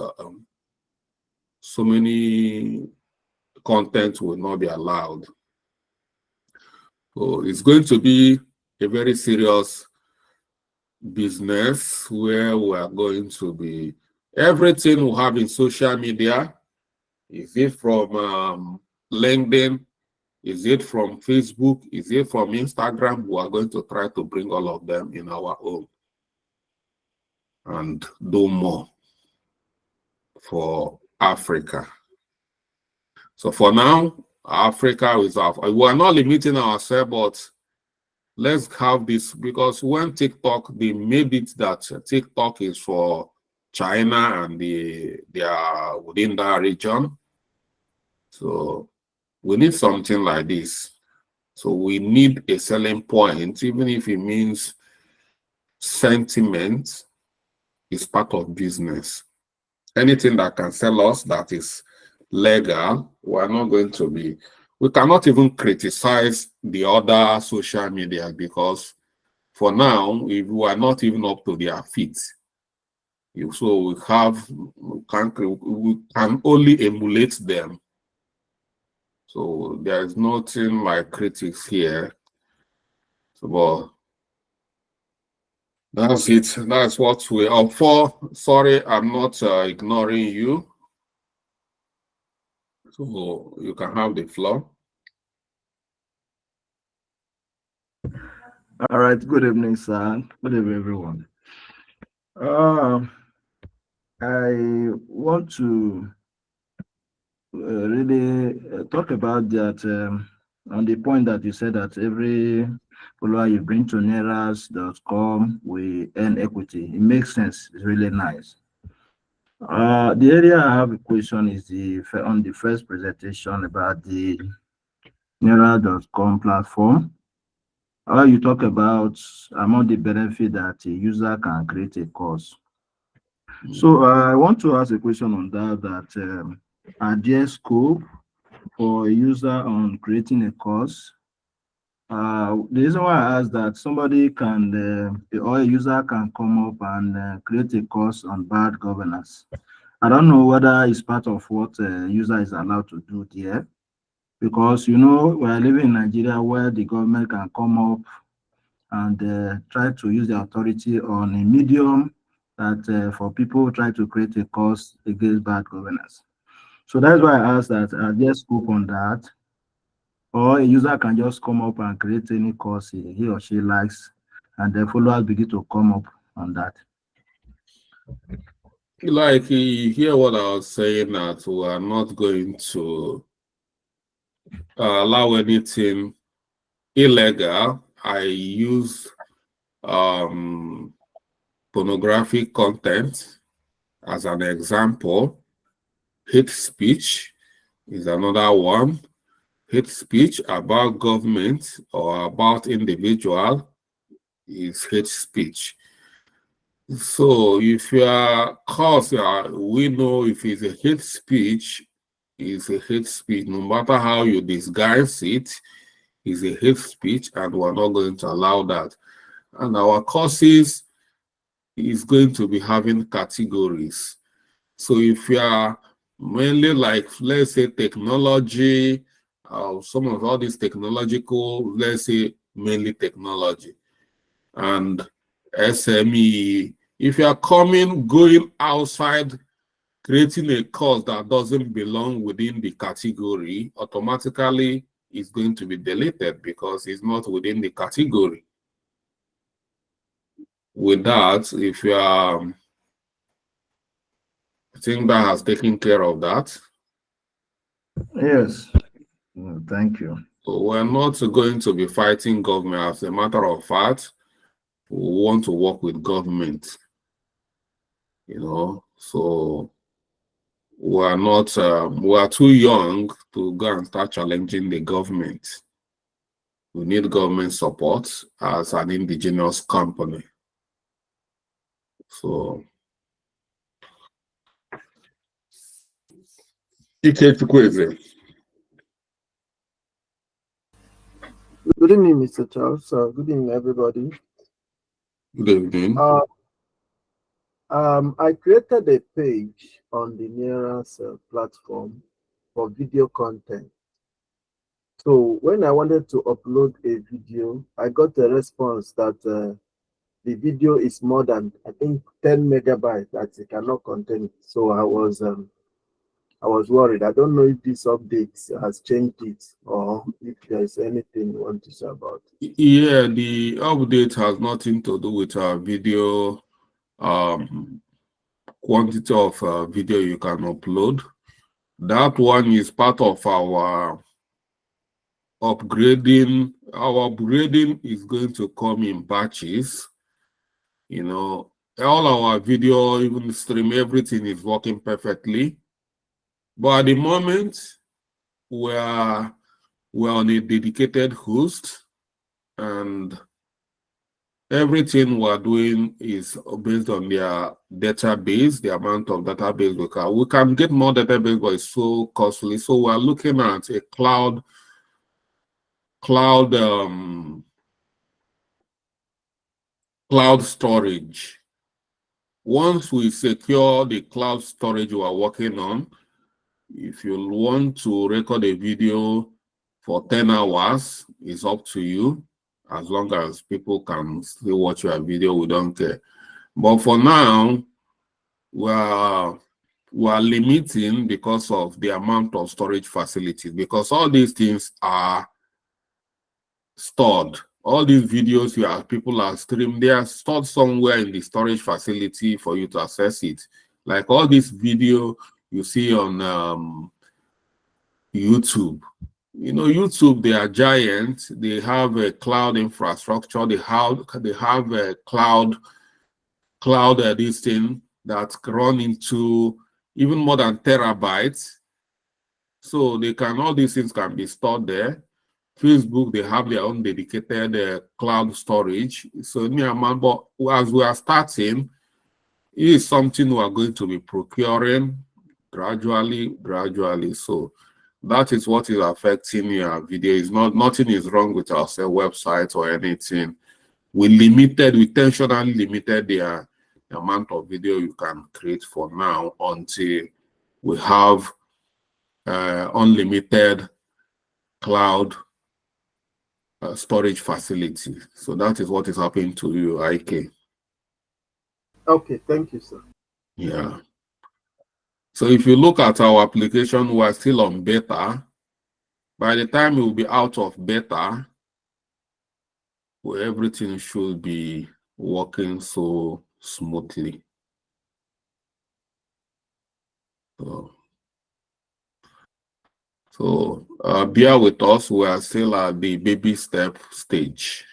[SPEAKER 1] so many content will not be allowed. So it's going to be a very serious business where we are going to be, everything we have in social media, is it from LinkedIn, is it from Facebook, is it from Instagram, we are going to try to bring all of them in our own and do more for Africa. So for now, Africa is off. We are not limiting ourselves, but let's have this, because when TikTok, they made it that TikTok is for China and they are within that region. So we need something like this. So we need a selling point, even if it means sentiment is part of business. Anything that can sell us that is legal, we're not going to be. We cannot even criticize the other social media because for now, if we are not even up to their feet, so we can only emulate them. So there is nothing like critics here. So, but that's it. That's what we are for. Sorry, I'm not ignoring you. So you can have the floor.
[SPEAKER 7] All right. Good evening, sir. Good evening, everyone. Uh, I want to really talk about that on the point that you said that every follower you bring to neras.com will earn equity. It makes sense. It's really nice. The area I have a question is on the first presentation about the neras.com platform. How you talk about among the benefit that a user can create a course. So I want to ask a question on that. Are there scope for a user on creating a course? The reason why I ask that somebody can or a user can come up and create a course on bad governance. I don't know whether it's part of what a user is allowed to do there, because we are living in Nigeria where the government can come up and try to use the authority on a medium that for people try to create a cause against bad governance. So that's why I asked that there scope on that, or a user can just come up and create any cause he or she likes, and the followers begin to come up on that.
[SPEAKER 1] Like you hear what I was saying, that we are not going to allow anything illegal. I use pornographic content as an example. Hate speech is another one. Hate speech about government or about individual is hate speech. So if you are cause we know if it's a hate speech, it's a hate speech. No matter how you disguise it, it's a hate speech, and we're not going to allow that. And our courses is going to be having categories. So if you are mainly like, let's say, technology, some of all these technological, let's say mainly technology, and SME, if you are going outside, creating a course that doesn't belong within the category, automatically is going to be deleted because it's not within the category. With that, if you are, I think that has taken care of that.
[SPEAKER 7] Yes. Thank you.
[SPEAKER 1] So we're not going to be fighting government. As a matter of fact, we want to work with government, so we are not, we are too young to go and start challenging the government. We need government support as an indigenous company. So,
[SPEAKER 8] Good evening, Mr. Charles. Good evening, everybody.
[SPEAKER 1] good evening.
[SPEAKER 8] I created a page on the Neras platform for video content. So when I wanted to upload a video, I got a response that the video is more than, I think, 10 megabytes, that it cannot contain it. So I was worried. I don't know if this update has changed it or if there's anything you want to say about it.
[SPEAKER 1] Yeah, the update has nothing to do with our video, quantity of video you can upload. That one is part of our upgrading. Our upgrading is going to come in batches. All our video, even stream, everything is working perfectly. But at the moment, we're on a dedicated host, and everything we're doing is based on their database, the amount of database we can get more database, but it's so costly. So we're looking at a cloud storage. Once we secure the cloud storage we are working on, if you want to record a video for 10 hours, it's up to you. As long as people can still watch your video, we don't care. But for now, we're limiting because of the amount of storage facilities, because all these things are stored all these videos people are streaming, they are stored somewhere in the storage facility for you to access it. Like all this video you see on YouTube. You know, YouTube, they are giants. They have a cloud infrastructure. They have a cloud this thing that's run into even more than terabytes. So all these things can be stored there. Facebook, they have their own dedicated cloud storage. So but as we are starting, it is something we are going to be procuring gradually. So that is what is affecting your video. Nothing is wrong with our website or anything. We intentionally limited the amount of video you can create for now until we have unlimited cloud storage facility. So that is what is happening to you, IK.
[SPEAKER 8] Okay, thank you, sir.
[SPEAKER 1] Yeah. So if you look at our application, we are still on beta. By the time it will be out of beta, everything should be working so smoothly. So bear with us. We are still at the baby step stage.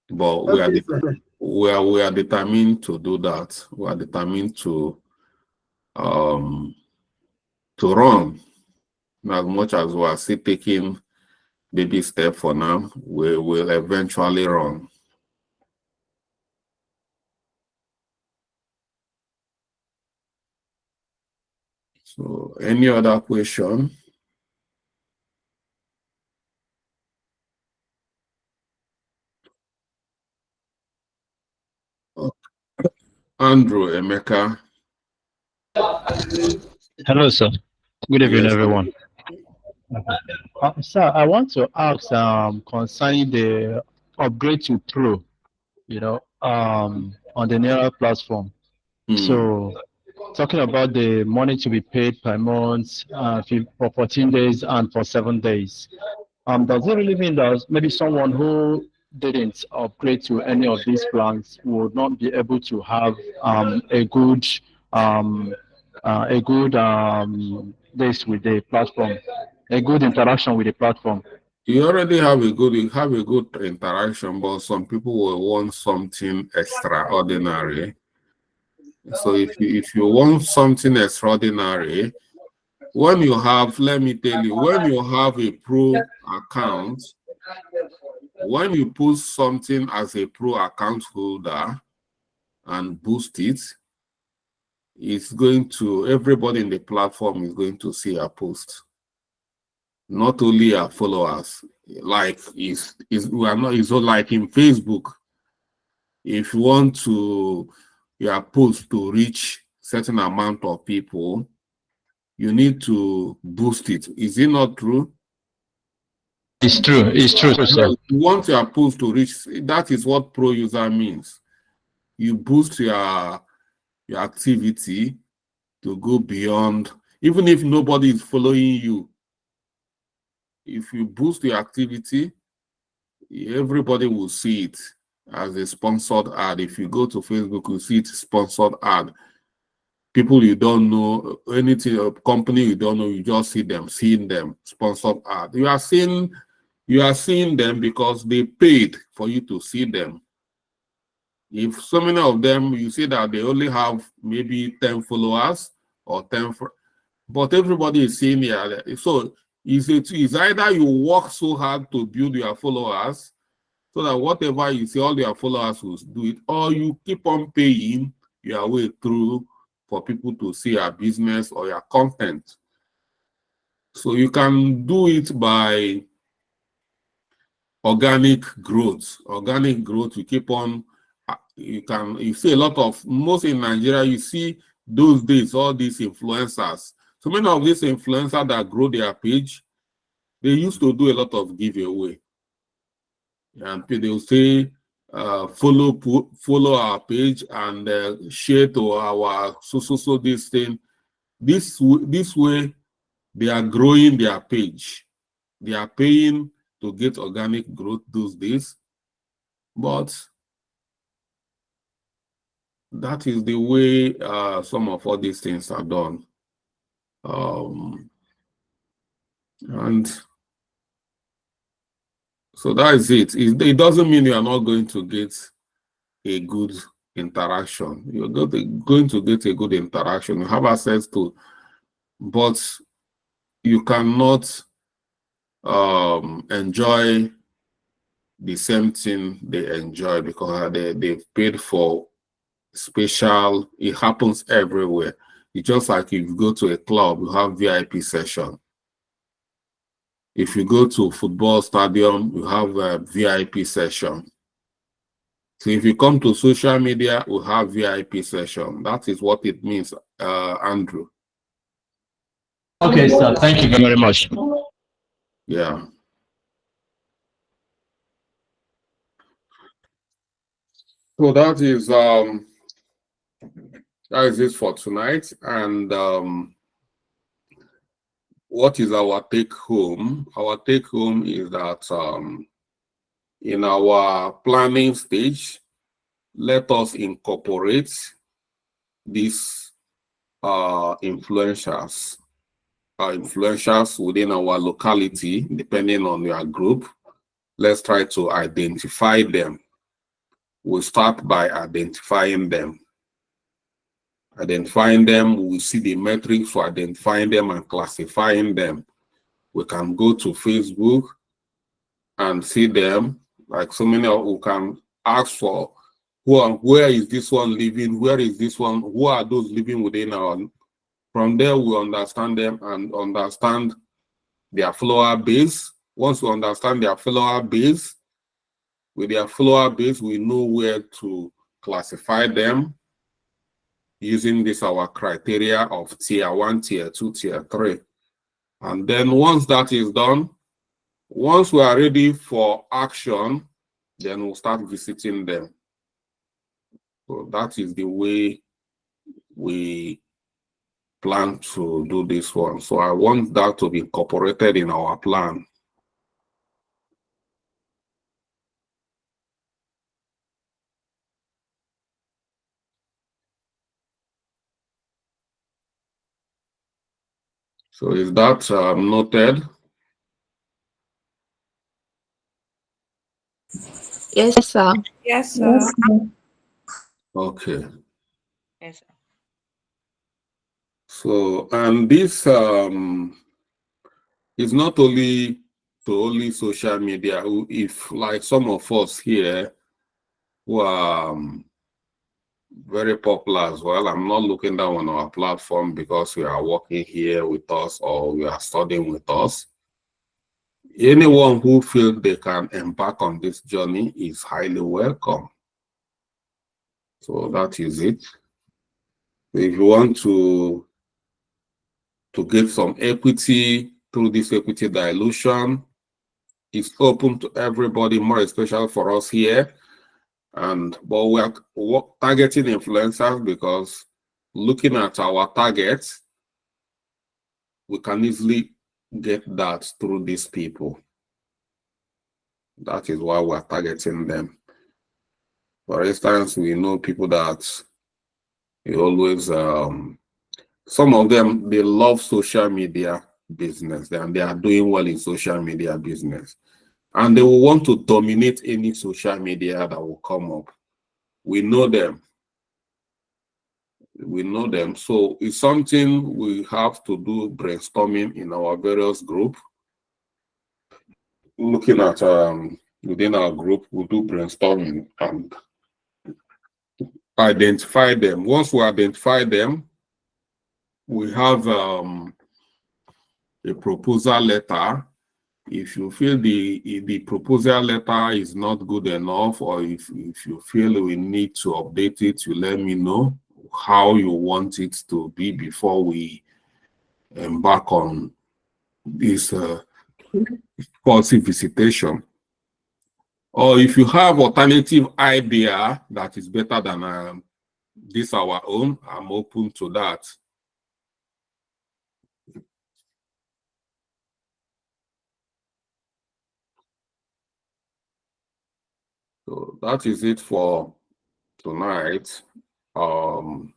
[SPEAKER 1] But we are determined to do that. We are determined to run. As much as we are still taking baby step for now, we will eventually run. So any other question? Andrew, Emeka.
[SPEAKER 5] Hello, sir. Good evening,
[SPEAKER 1] Yes.
[SPEAKER 5] everyone. Sir, I want to ask concerning the upgrade to Pro, on the Neural platform. So, talking about the money to be paid per month for 14 days and for 7 days. Does it really mean that maybe someone who didn't upgrade to any of these plans would not be able to have a good days with the platform, a good interaction with the platform?
[SPEAKER 1] You already have a good interaction, but some people will want something extraordinary. So if you want something extraordinary, when you have, let me tell you, when you have a pro account, when you put something as a pro account holder and boost it, everybody in the platform is going to see a post. Not only our followers, like it's like in Facebook. If you want your post to reach certain amount of people, you need to boost it. Is it not true?
[SPEAKER 5] It's true, sir.
[SPEAKER 1] If you want your post to reach, that is what pro user means. You boost your activity to go beyond, even if nobody is following you. If you boost your activity, everybody will see it as a sponsored ad. If you go to Facebook, you see it sponsored ad. People you don't know, anything, a company you don't know, you just seeing them sponsored ad. You are seeing them because they paid for you to see them. If so many of them, you see that they only have maybe 10 followers or 10, but everybody is seeing it. So it's either you work so hard to build your followers so that whatever you see, all your followers will do it, or you keep on paying your way through for people to see your business or your content. So you can do it by organic growth. Organic growth, you keep on, you see a lot of, most in Nigeria, you see those days, all these influencers. So many of these influencers that grow their page, they used to do a lot of giveaway. And they will say, follow our page and share to our so this thing. This way, They are growing their page. They are paying to get organic growth those days. But that is the way some of all these things are done. And so that is it. It doesn't mean you are not going to get a good interaction. You're going to get a good interaction. You have access to, but you cannot enjoy the same thing they enjoy because they've paid for special. It happens everywhere. It's just like if you go to a club, you have VIP session. If you go to a football stadium, you have a VIP session. So if you come to social media, we have VIP session. That is what it means, Andrew.
[SPEAKER 5] Okay, sir. Thank you very much.
[SPEAKER 1] Yeah. So that is it for tonight. And what is our take home? Our take home is that in our planning stage, let us incorporate these influencers within our locality, depending on your group. Let's try to identify them. We'll start by identifying them. We see the metrics for identifying them and classifying them. We can go to Facebook and see them, like so many who can ask for where is this one living, where is this one, who are those living within our. From there, we understand them and understand their follower base. Once we understand their follower base, with their follower base, we know where to classify them using this our criteria of tier 1, tier 2, tier 3. And then once that is done, once we are ready for action, then we'll start visiting them. So that is the way we plan to do this one. So I want that to be incorporated in our plan. So is that noted?
[SPEAKER 9] Yes, sir.
[SPEAKER 10] Yes, sir.
[SPEAKER 1] Okay.
[SPEAKER 10] Yes, sir.
[SPEAKER 1] So, and this is not only social media. If like some of us here who are very popular as well, I'm not looking down on our platform because we are working here with us or we are studying with us. Anyone who feels they can embark on this journey is highly welcome. So that is it. If you want to get some equity through this equity dilution, it's open to everybody, more especially for us here. But we are targeting influencers because looking at our targets, we can easily get that through these people. That is why we're targeting them. For instance, we know people that they always, some of them, they love social media business and they are doing well in social media business. And they will want to dominate any social media that will come up. We know them. We know them. So it's something we have to do brainstorming in our various group. Looking at within our group, we'll do brainstorming and identify them. Once we identify them, we have a proposal letter. If you feel the proposal letter is not good enough, or if you feel we need to update it, you let me know how you want it to be before we embark on this policy visitation. Or if you have alternative idea that is better than this our own, I'm open to that. So that is it for tonight. So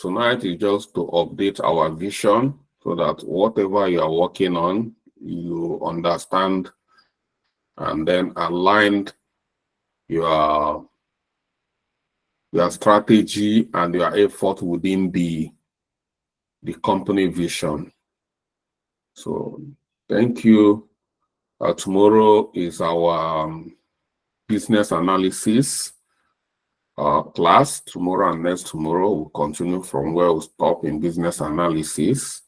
[SPEAKER 1] tonight is just to update our vision so that whatever you are working on, you understand and then aligned your strategy and your effort within the company vision. So thank you. Tomorrow is our business analysis class. Tomorrow and next tomorrow we'll continue from where we stop in business analysis.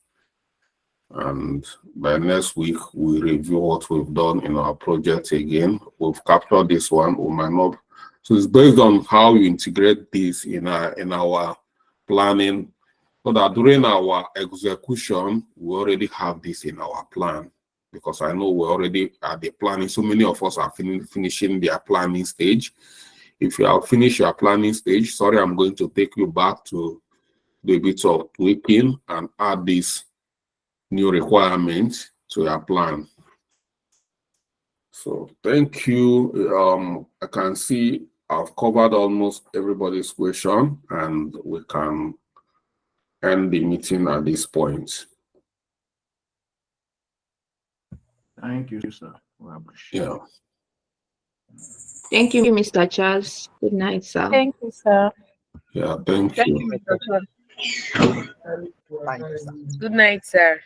[SPEAKER 1] And by next week, we review what we've done in our project again. We've captured this one, we might not. So it's based on how you integrate this in our planning, so that during our execution, we already have this in our plan. Because I know we're already at the planning. So many of us are finishing their planning stage. If you have finished your planning stage, sorry, I'm going to take you back to do a bit of tweaking and add this new requirements to your plan. So thank you. I can see I've covered almost everybody's question, and we can end the meeting at this point.
[SPEAKER 7] Thank you, sir. We appreciate
[SPEAKER 1] Yeah.
[SPEAKER 9] Thank you, Mr. Charles. Good night, sir.
[SPEAKER 10] Thank you, sir.
[SPEAKER 1] Yeah, thank
[SPEAKER 10] Thank
[SPEAKER 1] you.
[SPEAKER 10] you, Mr. Charles.
[SPEAKER 11] Thank you, sir.
[SPEAKER 10] Good night, sir.